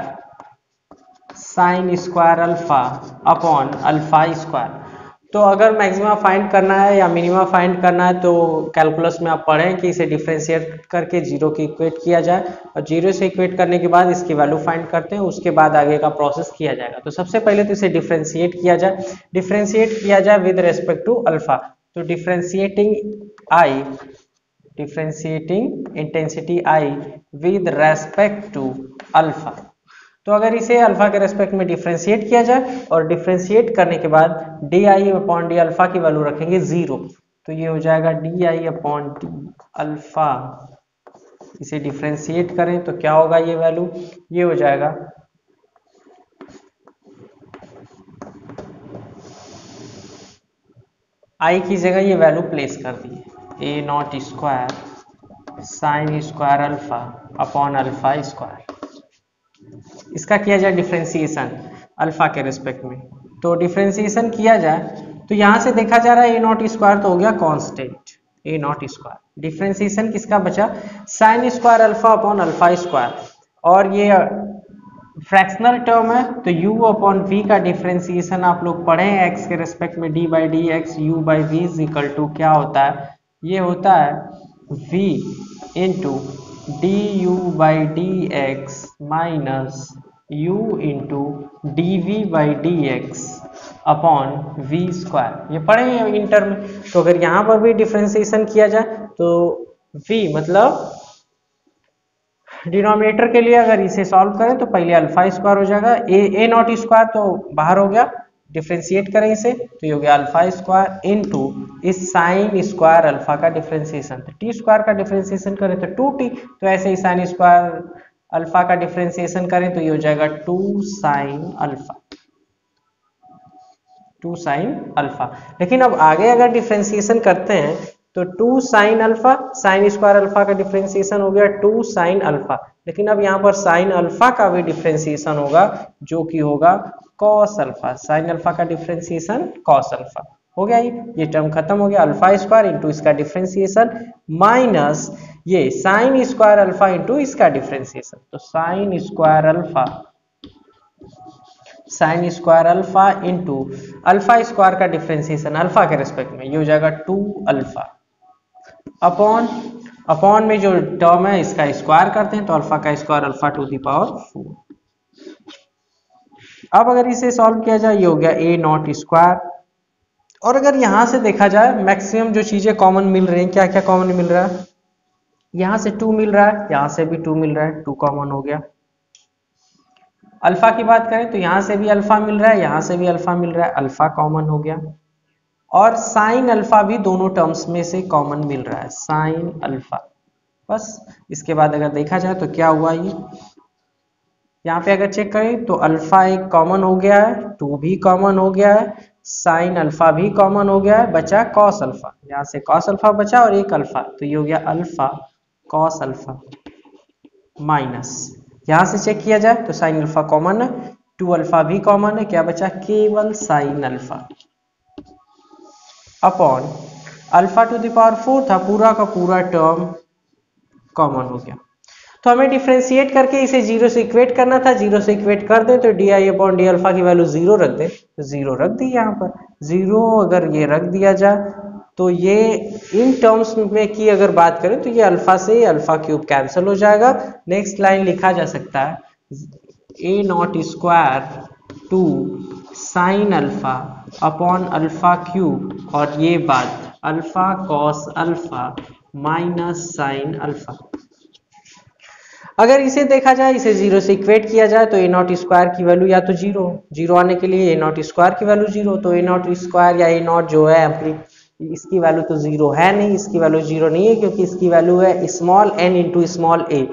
sine square alpha upon alpha square. तो अगर मैक्सिमा फाइंड करना है या मिनिमा फाइंड करना है तो कैलकुलस में आप पढ़ें कि इसे डिफरेंशिएट करके जीरो की इक्वेट किया जाए, और जीरो से इक्वेट करने के बाद इसकी वैल्यू फाइंड करते हैं, उसके बाद आगे का प्रोसेस किया जाएगा। तो सबसे पहले तो इसे डिफरेंशिएट किया जाए विद रेस्पेक्ट टू अल्फा। तो differentiating intensity I with respect to alpha. तो अगर इसे अल्फा के रेस्पेक्ट में डिफ्रेंशिएट किया जाए और डिफ्रेंशिएट करने के बाद D I upon D alpha की वैल्यू रखेंगे 0, तो ये हो जाएगा D I upon D alpha. इसे डिफ्रेंशिएट करें तो क्या होगा ये वैल्यू, ये हो जाएगा आई की जगह ये वैल्यू प्लेस कर दी, A naught square sine square alpha upon alpha square. इसका किया जाए डिफ्रेंसिएशन अल्फा के रिस्पेक्ट में, तो डिफ्रेंसिएशन किया जाए तो यहां से देखा जा रहा है ए नॉट स्क्वायर तो हो गया constant A naught square, differentiation किसका बचा sine square alpha upon alpha square, और ये फ्रैक्शनल टर्म है तो u अपॉन v का डिफ्रेंसिएशन आप लोग पढ़े हैं x के रेस्पेक्ट में d by d x u by v is equal to क्या होता है, ये होता है v into d u by d x minus u into d v by d x upon v square, ये पढ़े हैं इंटर में। तो अगर यहाँ पर भी डिफ्रेंसिएशन किया जाए तो v मतलब डिनोमिनेटर के लिए अगर इसे सॉल्व करें तो पहले अल्फा स्क्वायर हो जाएगा, ए नॉट स्क्वायर तो बाहर हो गया, डिफ्रेंशिएट करें इसे तो ये हो गया अल्फा स्क्वायर इनटू इस साइन स्क्वायर अल्फा का डिफ्रेंशिएशन, तो टी स्क्वायर का डिफ्रेंशिएशन करें तो 2t, तो ऐसे ही साइन स्क्वायर अल्फा का डिफ्रेंशिएशन करें तो ये हो जाएगा 2 साइन अल्फा, 2 साइन अल्फा। लेकिन अब आगे अगर डिफ्रेंशिएशन करते हैं तो 2 sine alpha, sign square alpha का डिफ्रेंशिएशन हो गया 2 साइन अल्फा, लेकिन अब यहाँ पर साइन अल्फा का भी डिफ्रेंशिएशन होगा जो कि होगा कॉस अल्फा, साइन अल्फा का डिफ्रेंशिएशन कॉस अल्फा हो गया। ये टर्म खत्म हो गया, अल्फा स्क्वायर इंटू इसका डिफ्रेंशिएशन माइनस ये साइन स्क्वायर अल्फा इंटू इसका डिफ्रेंशिएशन, तो sign square alpha into alpha square का डिफ्रेंशिएशन अल्फा के रेस्पेक्ट में, ये हो जाएगा 2 अल्फा अपॉन में जो टर्म है इसका स्क्वायर करते हैं तो अल्फा का square alpha two the power 4। अब अगर इसे सॉल्व किया जाए ये हो गया ए नॉट स्क्वायर, और अगर यहां से देखा जाए मैक्सिमम जो चीजें कॉमन मिल रही हैं, क्या क्या कॉमन मिल रहा है, यहां से 2 मिल रहा है, यहां से भी 2 मिल रहा है, 2 कॉमन हो गया। अल्फा की बात करें तो यहां से भी अल्फा मिल रहा है, यहां से भी अल्फा मिल रहा है, अल्फा कॉमन हो गया, और साइन अल्फा भी दोनों टर्म्स में से कॉमन मिल रहा है, साइन अल्फा। बस इसके बाद अगर देखा जाए तो क्या हुआ, ये यहाँ पे अगर चेक करें तो अल्फा एक कॉमन हो गया है, 2 भी कॉमन हो गया है, साइन अल्फा भी कॉमन हो गया है, बचा कॉस अल्फा, यहाँ से कॉस अल्फा बचा और एक अल्फा, तो ये हो गया अल्फा कॉस अल्फा माइनस, यहाँ से चेक किया जाए तो साइन अल्फा कॉमन है, 2 अल्फा भी कॉमन है, क्या बचा केवल sign alpha upon alpha two the power 4 था, पूरा का पूरा टर्म कॉमन हो गया। तो हमें डिफ्रेंशिएट करके इसे 0 से इक्वेट करना था, 0 से इक्वेट कर दे तो D I upon D alpha की वैल्यू 0 रख दे, तो 0 रख दी, यहाँ पर 0 अगर ये रख दिया जाए तो ये इन टर्म्स में की अगर बात करें तो ये अल्फा से अल्फा क्यूब कैंसिल हो जाएगा। नेक्स्ट लाइन लिखा जा सकता है A naught square 2 sine alpha upon alpha cube, और ये बात alpha cos alpha minus sine alpha. अगर इसे देखा जाए, इसे 0 से इक्वेट किया जाए तो ए नॉट स्क्वायर की वैल्यू या तो 0 आने के लिए ए नॉट स्क्वायर की वैल्यू 0, तो ए नॉट स्क्वायर या ए नॉट जो है इसकी वैल्यू तो 0 है नहीं, इसकी वैल्यू 0 नहीं है क्योंकि इसकी वैल्यू है small n into small a,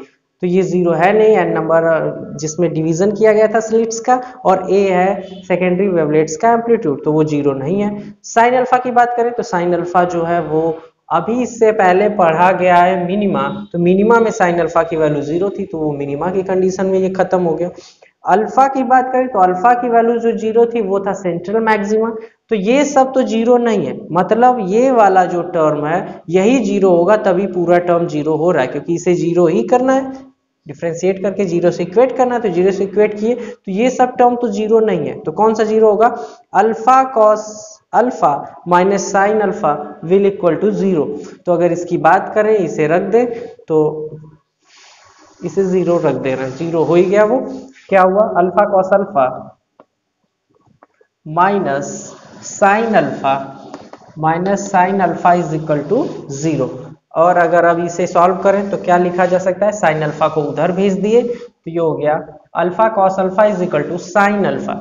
तो ये 0 है नहीं, n नंबर जिसमें डिवीजन किया गया था स्लिट्स का, और a है सेकेंडरी वेवलेट्स का एम्पलीट्यूड, तो वो 0 नहीं है। साइन अल्फा की बात करें तो साइन अल्फा जो है वो अभी इससे पहले पढ़ा गया है मिनिमा, तो मिनिमा में साइन अल्फा की वैल्यू 0 थी, तो वो मिनिमा की कंडीशन में ये खत्म हो गया। अल्फा की बात करें तो अल्फा की वैल्यू जो 0 थी वो था सेंट्रल मैक्सिमा, तो ये सब तो 0 नहीं है, मतलब ये वाला जो टर्म है यही 0 होगा, तभी पूरा टर्म 0 हो रहा है, क्योंकि इसे 0 ही करना है, डिफ्रेंशिएट करके 0 से इक्वेट करना है, तो 0 से इक्वेट किए तो ये सब टर्म तो 0 नहीं है, तो कौन सा 0 होगा, alpha cos alpha minus sine alpha will equal to 0। तो अगर इसकी बात करें, इसे रख दे तो इसे 0 रख दे रहे, 0 हो ही गया, वो क्या हुआ alpha cos alpha minus sine alpha is equal to 0। और अगर अब इसे सॉल्व करें तो क्या लिखा जा सकता है, साइन अल्फा को उधर भेज दिए तो ये हो गया alpha cos alpha is equal to sine alpha.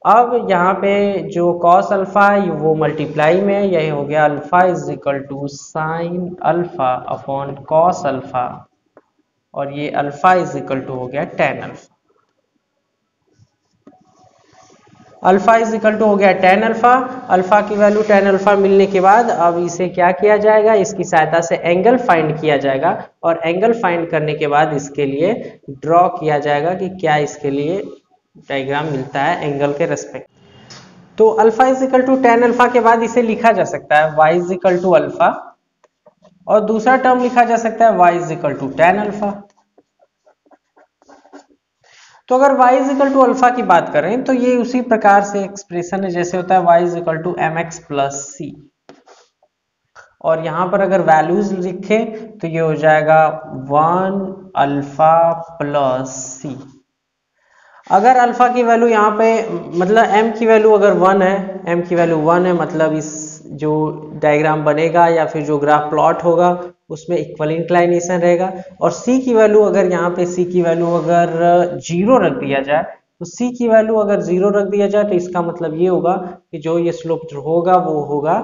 अब यहाँ पे जो कॉस अल्फा है वो मल्टीप्लाई में है, यही हो गया alpha is equal to sine alpha upon cos alpha, और ये अल्फा इज इक्वल टू हो गया tan alpha. Alpha is equal to हो गया टेन अल्फा। अल्फा की वैल्यू टेन अल्फा मिलने के बाद अब इसे क्या किया जाएगा, इसकी सहायता से एंगल फाइंड किया जाएगा, और एंगल फाइंड करने के बाद इसके लिए ड्रॉ किया जाएगा कि क्या इसके लिए डायग्राम मिलता है एंगल के रेस्पेक्ट। तो alpha is equal to tan alpha के बाद इसे लिखा जा सकता है y is equal to alpha, और दूसरा टर्म लिखा जा सकता है y is equal to tan alpha. तो अगर y is equal to alpha की बात करें तो ये उसी प्रकार से एक्सप्रेशन है जैसे होता है y is equal to M X plus C, और यहां पर अगर वैल्यूज लिखे तो ये हो जाएगा 1 अल्फा प्लस सी। अगर अल्फा की वैल्यू यहाँ पे मतलब m की वैल्यू अगर 1 है, m की वैल्यू 1 है, मतलब इस जो डायग्राम बनेगा या फिर जो ग्राफ प्लॉट होगा उसमें इक्वल इंक्लाइनेशन रहेगा। और c की वैल्यू अगर यहाँ पे c की वैल्यू अगर 0 रख दिया जाए, तो c की वैल्यू अगर 0 रख दिया जाए तो इसका मतलब ये होगा कि जो ये स्लोप होगा वो होगा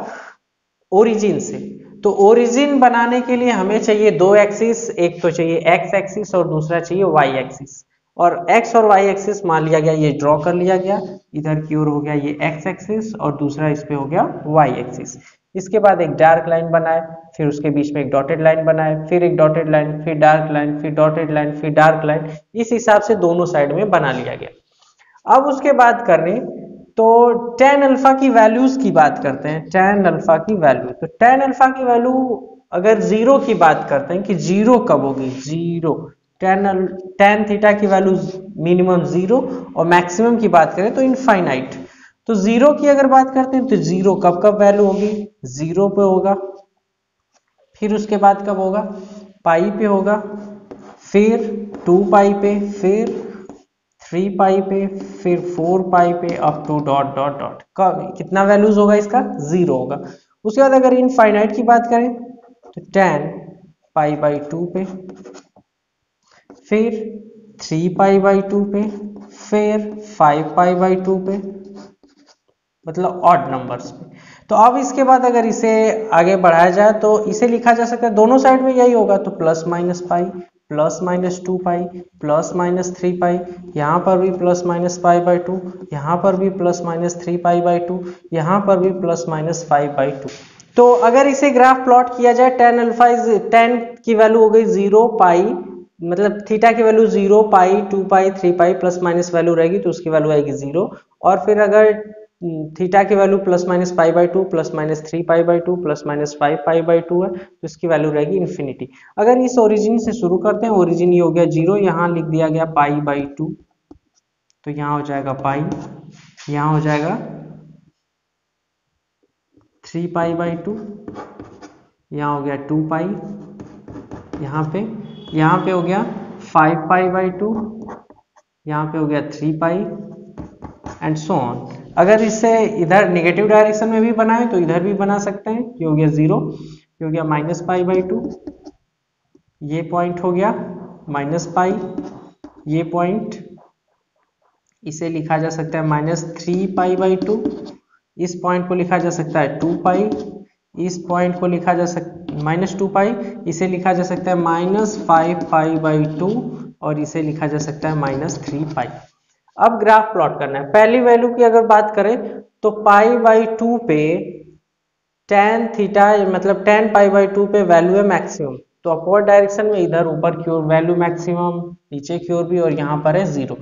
ओरिजिन से। तो ओरिजिन बनाने के लिए हमें चाहिए दो एक्सिस, एक तो चाहिए x एक्सिस और दूसरा चाहिए y एक्सिस, और x और y एक्सिस मान लिया गया, ये ड्रॉ कर लिया गया, इधर की ओर हो गया ये x एक्सिस और दूसरा इस पे हो गया y एक्सिस। इसके बाद एक डार्क लाइन बनाए, फिर उसके बीच में एक डॉटेड लाइन बनाए, फिर एक डॉटेड लाइन, फिर डार्क लाइन, फिर डॉटेड लाइन, फिर डार्क लाइन, इस हिसाब से दोनों साइड में बना लिया गया। अब उसके बाद करें तो tan अल्फा की वैल्यूज की बात करते हैं। tan अल्फा की वैल्यू, तो tan अल्फा की वैल्यू अगर जीरो की बात करते हैं कि जीरो कब होगी, जीरो, tan थीटा की वैल्यू मिनिमम जीरो और मैक्सिमम की बात करें तो इनफाइनाइट। तो जीरो की अगर बात करते हैं तो जीरो कब कब वैल्यू होगी, जीरो पे होगा, फिर उसके बाद कब होगा, पाई पे होगा, फिर 2 पाई पे, फिर 3 पाई पे, फिर 4 पाई पे, up to dot dot dot. कितना वैल्यूज होगा इसका, जीरो होगा। उसके बाद अगर इनफाइनाइट की बात करें तो tan पाई बाई 2 पे, फिर 3 पाई बाई 2 पे, फिर 5 पाई बाई 2 पे, मतलब ऑड नंबर्स पे। तो अब इसके बाद अगर इसे आगे बढ़ाया जाए तो इसे लिखा जा सकता है, दोनों साइड में यही होगा, तो plus minus pi, plus minus 2 पाई, प्लस माइनस 3 पाई, यहाँ पर भी प्लस माइनस पाई बाई 2, यहाँ पर भी प्लस माइनस 3 पाई बाई 2, यहाँ पर भी प्लस माइनस 5 बाई 2। तो अगर इसे ग्राफ प्लॉट किया जाए, tan अल्फा इज, tan की वैल्यू हो गई 0 पाई, मतलब थीटा की वैल्यू 0 पाई 2 पाई 3 पाई प्लस माइनस वैल्यू रहेगी तो उसकी वैल्यू आएगी 0, और फिर अगर थीटा की value plus minus pi by 2 plus minus 3 pi by 2 plus minus 5 pi by 2 है तो इसकी वैल्यू रहेगी इन्फिनिटी। अगर इस ओरिजिन से शुरू करते हैं, ओरिजिन ये हो गया 0, यहाँ लिख दिया गया पाई बाई 2, तो यहाँ हो जाएगा पाई, यहाँ हो जाएगा 3 पाई बाई 2, यहाँ हो गया 2 पाई, यहाँ पे हो गया 5 पाई बाई 2, यहाँ पे हो गया 3 पाई एंड सो ऑन। अगर इसे इधर नेगेटिव डायरेक्शन में भी बनाए तो इधर भी बना सकते हैं, ये हो गया 0, ये हो गया माइनस पाई बाई 2, ये पॉइंट हो गया माइनस पाई, ये पॉइंट इसे लिखा जा सकता है माइनस 3 पाई बाई 2, इस पॉइंट को लिखा जा सकता है 2 पाई, इस पॉइंट को लिखा जा सकता माइनस 2 पाई, इसे लिखा जा सकता है माइनस 5 पाई बाई 2, और इसे लिखा जा सकता है माइनस 3 पाई। अब ग्राफ प्लॉट करना है। पहली वैल्यू की अगर बात करें तो पाई बाई 2 पे tan थीटा, मतलब tan पाई बाई 2 पे वैल्यू है मैक्सिमम, तो अपवर्ड डायरेक्शन में इधर ऊपर की ओर वैल्यू मैक्सिमम, नीचे की ओर भी, और यहाँ पर है 0।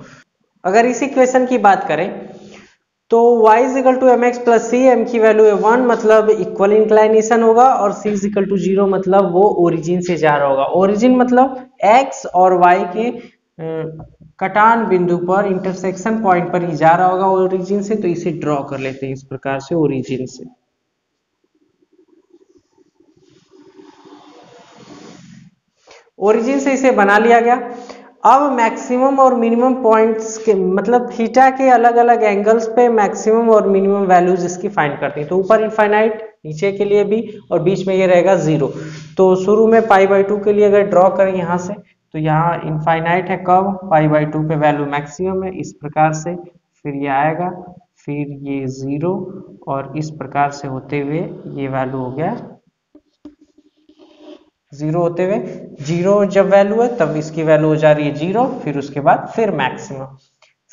अगर इस इक्वेशन की बात करें तो y is equal to M X plus C, M की वैल्यू है 1 मतलब इक्वल इंक्लाइनेशन होगा, और c इज इक्वल टू 0 मतलब वो ओरिजिन से जा रहा होगा। ओरिजिन मतलब x और y के कटान बिंदु पर, इंटरसेक्शन पॉइंट पर ही जा रहा होगा ओरिजिन से, तो इसे ड्रॉ कर लेते हैं इस प्रकार से ओरिजिन से। ओरिजिन से इसे बना लिया गया। अब मैक्सिमम और मिनिमम पॉइंट्स के मतलब थीटा के अलग अलग एंगल्स पे मैक्सिमम और मिनिमम वैल्यूज इसकी फाइंड करते हैं। तो ऊपर इनफाइनाइट, नीचे के लिए भी, और बीच में ये रहेगा 0। तो शुरू में पाई बाई 2 के लिए अगर ड्रॉ करें यहाँ से तो यहाँ इनफाइनाइट है कब, π/2 पे वैल्यू मैक्सिमम है, इस प्रकार से फिर ये आएगा, फिर ये 0 और इस प्रकार से होते हुए ये वैल्यू हो गया 0 होते हुए 0 जब वैल्यू है तब इसकी वैल्यू हो जा रही है 0, फिर उसके बाद फिर मैक्सिमम।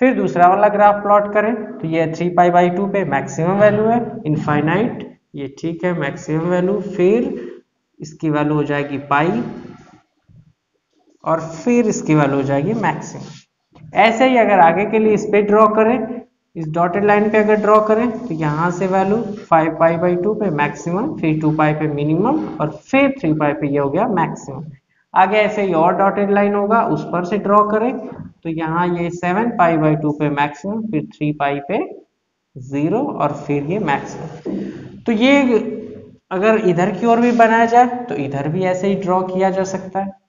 फिर दूसरा वाला ग्राफ प्लॉट करें तो ये 3π/2 पे मैक्सिमम वैल्यू है, इनफाइनाइट, ये ठीक है मैक्सिमम वैल्यू, फिर इसकी वैल्यू हो जाएगी पाई और फिर इसकी वैल्यू हो जाएगी मैक्सिमम। ऐसे ही अगर आगे के लिए इस पे ड्रॉ करें, इस डॉटेड लाइन पे अगर ड्रॉ करें तो यहाँ से वैल्यू 5π/2 पे मैक्सिमम, फिर 2π पे मिनिमम और फिर 3π पे ये हो गया मैक्सिमम। आगे ऐसे ही और डॉटेड लाइन होगा, उस पर से ड्रॉ करें तो यहाँ ये 7π/2 पे मैक्सिमम, फिर 3π पे 0 और फिर ये मैक्सिमम। तो ये अगर इधर की ओर भी बनाया जाए तो इधर भी ऐसे ही ड्रॉ किया जा सकता है।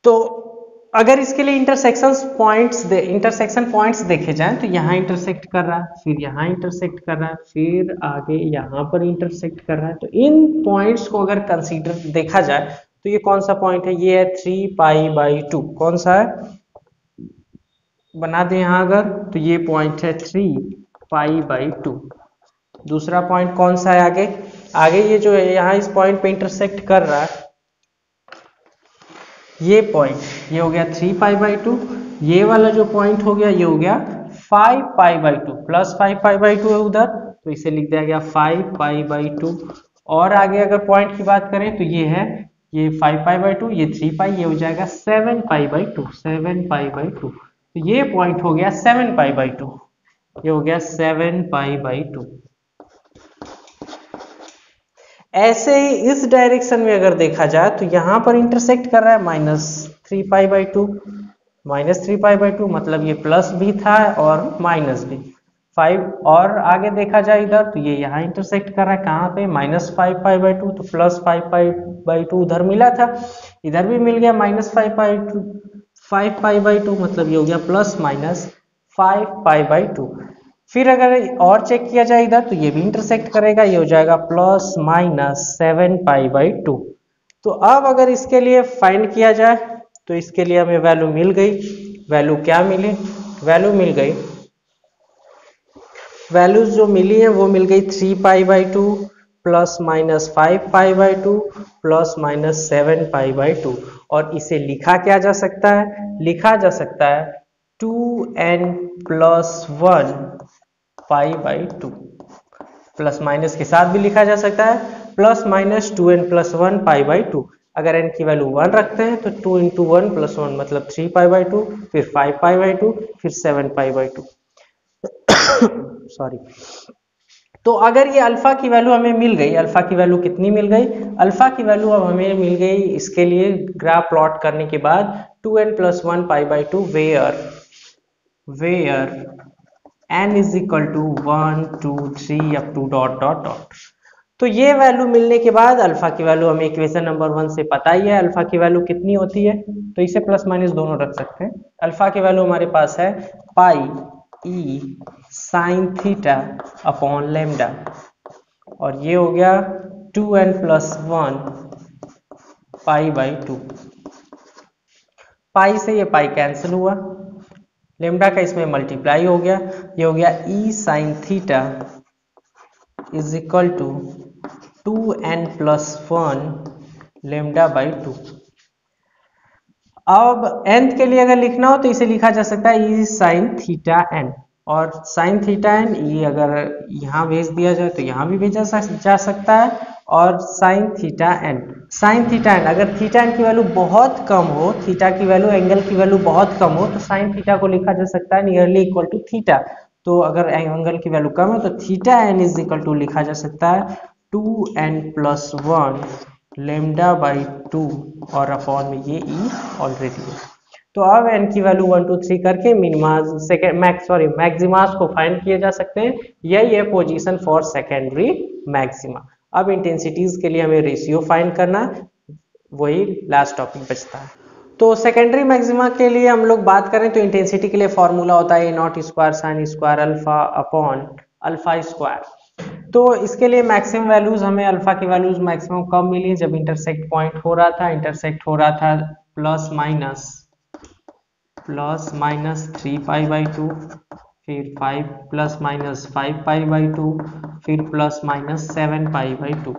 तो अगर इसके लिए इंटरसेक्शन पॉइंट्स देखे जाएं तो यहाँ इंटरसेक्ट कर रहा है, फिर यहाँ इंटरसेक्ट कर रहा है, फिर आगे यहाँ पर इंटरसेक्ट कर रहा है। तो इन पॉइंट्स को अगर कंसीडर देखा जाए तो ये कौन सा पॉइंट है, ये है 3π/2, कौन सा है बना दें यहाँ अगर, तो ये पॉइंट है 3π/2। दूसरा पॉइंट कौन सा है आगे, आगे ये जो है यहाँ इस पॉइंट पे इंटरसेक्ट कर रहा है, ये पॉइंट ये हो गया 3π/2, ये वाला जो पॉइंट हो गया ये हो गया 5π/2, प्लस 5π/2 है उधर तो इसे लिख दिया गया 5π/2। और आगे अगर पॉइंट की बात करें तो ये है ये 5π/2, ये 3π, ये हो जाएगा 7π/2, 7π/2। तो ये पॉइंट हो गया 7π/2, ये हो गया 7π/2। ऐसे ही इस डायरेक्शन में अगर देखा जाए तो यहाँ पर इंटरसेक्ट कर रहा है -3π/2, -3π/2 मतलब ये प्लस भी था और माइनस भी 5। और आगे देखा जाए इधर तो ये यहाँ इंटरसेक्ट कर रहा है कहाँ पे, -5π/2, तो +5π/2 उधर मिला था, इधर भी मिल गया -5π/2 मतलब ये हो गया ±5π/2। फिर अगर और चेक किया जाए इधर तो ये भी इंटरसेक्ट करेगा, ये हो जाएगा ±7π/2। तो अब अगर इसके लिए फाइंड किया जाए तो इसके लिए हमें वैल्यू मिल गई, वैल्यू क्या मिली, वैल्यू मिल गई, वैल्यूज जो मिली है वो मिल गई 3π/2 ±5π/2 ±7π/2। और इसे लिखा क्या जा सकता है, लिखा जा सकता है 2n+1 π/2, प्लस माइनस के साथ भी लिखा जा सकता है ±2n+1 π/2। अगर n की वैल्यू 1 रखते हैं तो 2 × 1 + 1 मतलब 3π/2, फिर 5π/2, फिर 7π/2 सॉरी। तो अगर ये अल्फा की वैल्यू हमें मिल गई, अल्फा की वैल्यू कितनी मिल गई, अल्फा की वैल्यू अब हमें मिल गई इसके लिए ग्राफ प्लॉट करने के बाद 2n+1 π/2 where n = 1 2 3 up to ... तो ये वैल्यू मिलने के बाद अल्फा की वैल्यू हमें इक्वेशन नंबर 1 से पता ही है, अल्फा की वैल्यू कितनी होती है, तो इसे प्लस माइनस दोनों रख सकते हैं। अल्फा की वैल्यू हमारे पास है πe sin θ/λ और ये हो गया 2n+1 π/2। पाई से ये पाई कैंसिल हुआ, लेमडा का इसमें मल्टीप्लाई हो गया, ये हो गया e sin θ = 2n+1 λ/2। अब nth के लिए अगर लिखना हो तो इसे लिखा जा सकता है e sin θn, और sin θn ये अगर यहाँ भेज दिया जाए तो यहाँ भी भेजा जा सकता है, और sin θn अगर θn की वैल्यू बहुत कम हो, थीटा की वैल्यू एंगल की वैल्यू बहुत कम हो तो sin θ को लिखा जा सकता है नियरली इक्वल टू थीटा। तो अगर एंगल की वैल्यू कम है तो θn = लिखा जा सकता है 2n+1 λ/2 और अपॉन में ये e ऑलरेडी है। तो अब n की वैल्यू 1 2 3 करके मैक्सिमास को फाइंड किए जा सकते हैं, यही है पोजीशन फॉर सेकेंडरी मैक्सिमा। अब इंटेंसिटीज के लिए हमें रेशियो फाइंड करना है, वही लास्ट टॉपिक बचता है। तो सेकेंडरी मैक्सिमा के लिए हम लोग बात करें तो इंटेंसिटी के लिए फॉर्मूला होता है A naught square sine square alpha upon alpha square. तो इसके लिए मैक्सिमम वैल्यूज हमें अल्फा की वैल्यूज मैक्सिमम कब मिली, जब इंटरसेक्ट पॉइंट हो रहा था, इंटरसेक्ट हो रहा था प्लस माइनस 3π/2, फिर 5 प्लस माइनस 5π/2, फिर प्लस माइनस 7π/2।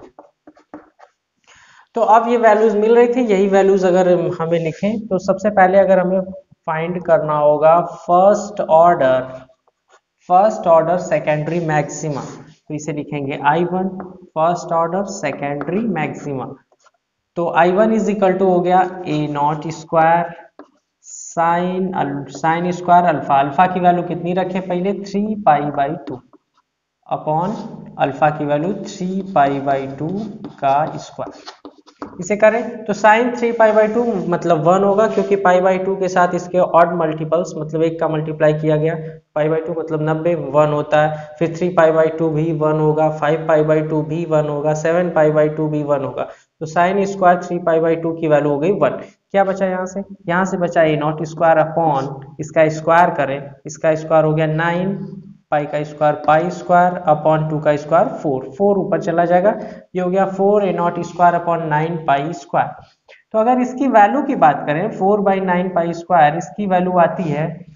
तो अब ये वैल्यूज मिल रही थी, यही वैल्यूज अगर हमें लिखें तो सबसे पहले अगर हमें फाइंड करना होगा फर्स्ट ऑर्डर सेकेंडरी मैक्सिमा, तो इसे लिखेंगे I1 first order secondary maxima. तो I1 इज इक्वल टू हो गया A naught square sine square alpha की वैल्यू कितनी रखें पहले 3π/2 अपॉन अल्फा की वैल्यू 3π/2 का स्क्वायर। इसे करें तो साइन 3π/2 मतलब 1 होगा, क्योंकि π/2 के साथ इसके ऑड मल्टीपल्स मतलब 1 का मल्टीप्लाई किया गया, π/2 मतलब 90 1 होता है, फिर 3π/2 भी 1 होगा, 5π/2 भी 1 होगा, 7π/2 भी 1 होगा। तो साइन स्क्वायर 3π/2 की वैल्यू हो गई 1। क्या बचा यहाँ से बचा ए नॉट स्क्वायर अपॉन इसका स्क्वायर करें, इसका स्क्वायर हो गया 9 पाई का स्क्वायर पाई स्क्वायर अपॉन 2 का स्क्वायर 4 ऊपर चला जाएगा, ये हो गया 4 A naught square upon 9 pi square. तो अगर इसकी वैल्यू की बात करें 4/9 पाई स्क्वायर, इसकी वैल्यू आती है,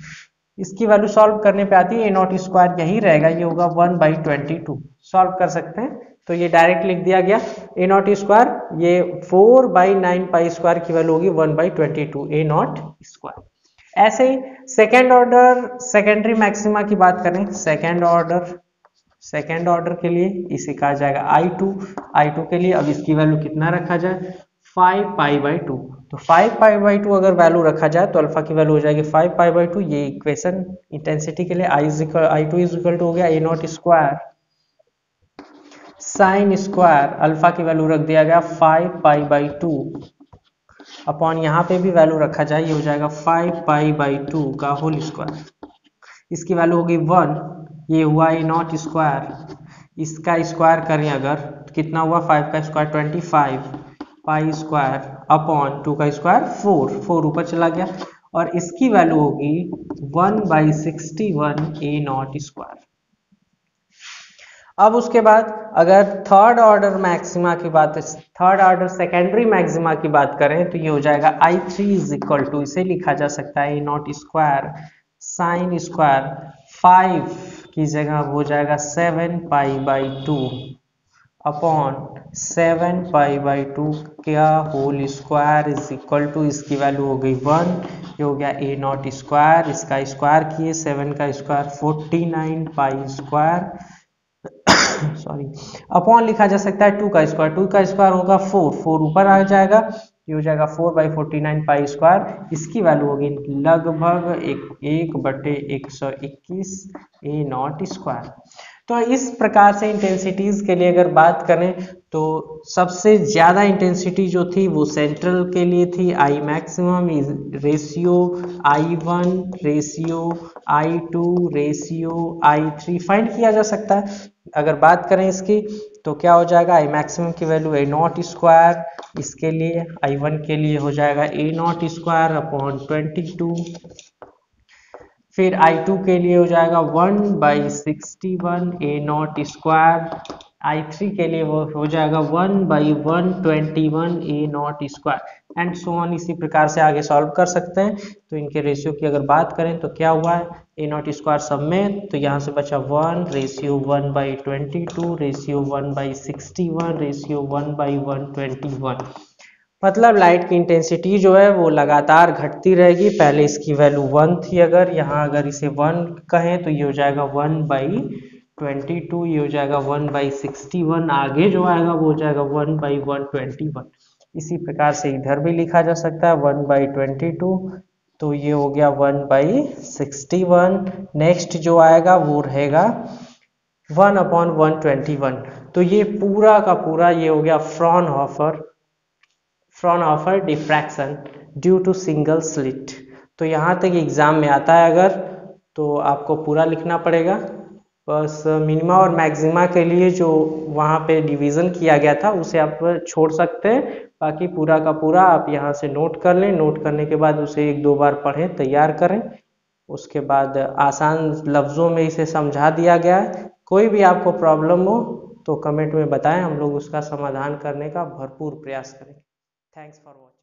इसकी वैल्यू सॉल्व करने पे आती है ए नॉट स्क्वायर यही रहेगा, ये होगा 1/22। सॉल्व कर सकते हैं तो ये डायरेक्ट लिख दिया गया ए नॉट स्क्वायर, ये 4/9 पाई स्क्वायर की वैल्यू होगी 1/22 ए नॉट स्क्वायर। ऐसे ही सेकेंड ऑर्डर सेकेंडरी मैक्सिमा की बात करें, सेकेंड ऑर्डर के लिए इसे कहा जाएगा I2 के लिए अब इसकी वैल्यू कितना रखा जाए 5π/2। तो 5π/2 अगर वैल्यू रखा जाए तो अल्फा की वैल्यू हो जाएगी 5π/2। ये इक्वेशन इंटेंसिटी के लिए I2 इज इक्वल टू हो गया A naught square sine square alpha की वैल्यू रख दिया गया 5π/2 अपॉन यहाँ पे भी वैल्यू रखा जाए, ये हो जाएगा 5π/2 का होल स्क्वायर। इसकी वैल्यू होगी 1, ये हुआ ए नॉट स्क्वायर, इसका स्क्वायर करें अगर तो कितना हुआ 5 का स्क्वायर 25 पाई स्क्वायर अपॉन 2 का स्क्वायर 4 ऊपर चला गया, और इसकी वैल्यू होगी 1/61 ए नॉट स्क्वायर। अब उसके बाद अगर थर्ड ऑर्डर मैक्सिमा की बात, थर्ड ऑर्डर सेकेंडरी मैक्सिमा की बात करें तो ये हो जाएगा I3 इज इक्वल टू, इसे लिखा जा सकता है A naught square sine square 5 की जगह हो जाएगा 7π/2 अपॉन 7π/2 क्या whole square is equal to, इसकी वैल्यू हो गई 1, ये हो गया ए नॉट स्क्वायर, इसका स्क्वायर किए 7 का square 49 pi square sorry upon लिखा जा सकता है 2 का स्क्वायर होगा 4 ऊपर आ जाएगा, ये हो जाएगा 4/49 पाई स्क्वायर। इसकी वैल्यू होगी लगभग 1/121 ए नॉट स्क्वायर। तो इस प्रकार से इंटेंसिटीज के लिए अगर बात करें तो सबसे ज्यादा इंटेंसिटी जो थी वो सेंट्रल के लिए थी, I maximum ratio I1 ratio I2 ratio I3 find किया जा सकता है। अगर बात करें इसकी तो क्या हो जाएगा I मैक्सिमम की वैल्यू ए नॉट स्क्वायर, इसके लिए I1 के लिए हो जाएगा ए नॉट स्क्वायर अपॉन 22, फिर I2 के लिए हो जाएगा 1/61 ए नॉट स्क्वायर, I3 के लिए वो हो जाएगा 1/121 A naught square and so on. इसी प्रकार से आगे सॉल्व कर सकते हैं। तो इनके रेशियो की अगर बात करें तो क्या हुआ है ए नॉट स्क्वायर सब में, तो यहाँ से बचा 1 रेशियो 1/22 रेशियो 1/61 रेशियो 1/121। मतलब लाइट की इंटेंसिटी जो है वो लगातार घटती रहेगी। पहले इसकी वैल्यू 1 थी, अगर यहाँ अगर इसे 1 कहें तो ये हो जाएगा 1/22, ये हो जाएगा 1/61, आगे जो आएगा वो हो जाएगा 1/121। इसी प्रकार से इधर भी लिखा जा सकता है 1/22, तो ये हो गया 1/61। नेक्स्ट जो आएगा वो रहेगा 1/121। तो ये पूरा का पूरा ये हो गया Fraunhofer diffraction due to single slit. तो यहाँ तक एग्जाम में आता है अगर, तो आपको पूरा लिखना पड़ेगा। बस मिनिमा और मैक्सिमा के लिए जो वहाँ पे डिवीज़न किया गया था उसे आप छोड़ सकते हैं, बाकी पूरा का पूरा आप यहाँ से नोट कर लें। नोट करने के बाद उसे 1-2 बार पढ़ें, तैयार करें। उसके बाद आसान लफ्ज़ों में इसे समझा दिया गया है। कोई भी आपको प्रॉब्लम हो तो कमेंट में बताएं, हम लोग उसका समाधान करने का भरपूर प्रयास करेंगे। Thanks for watching.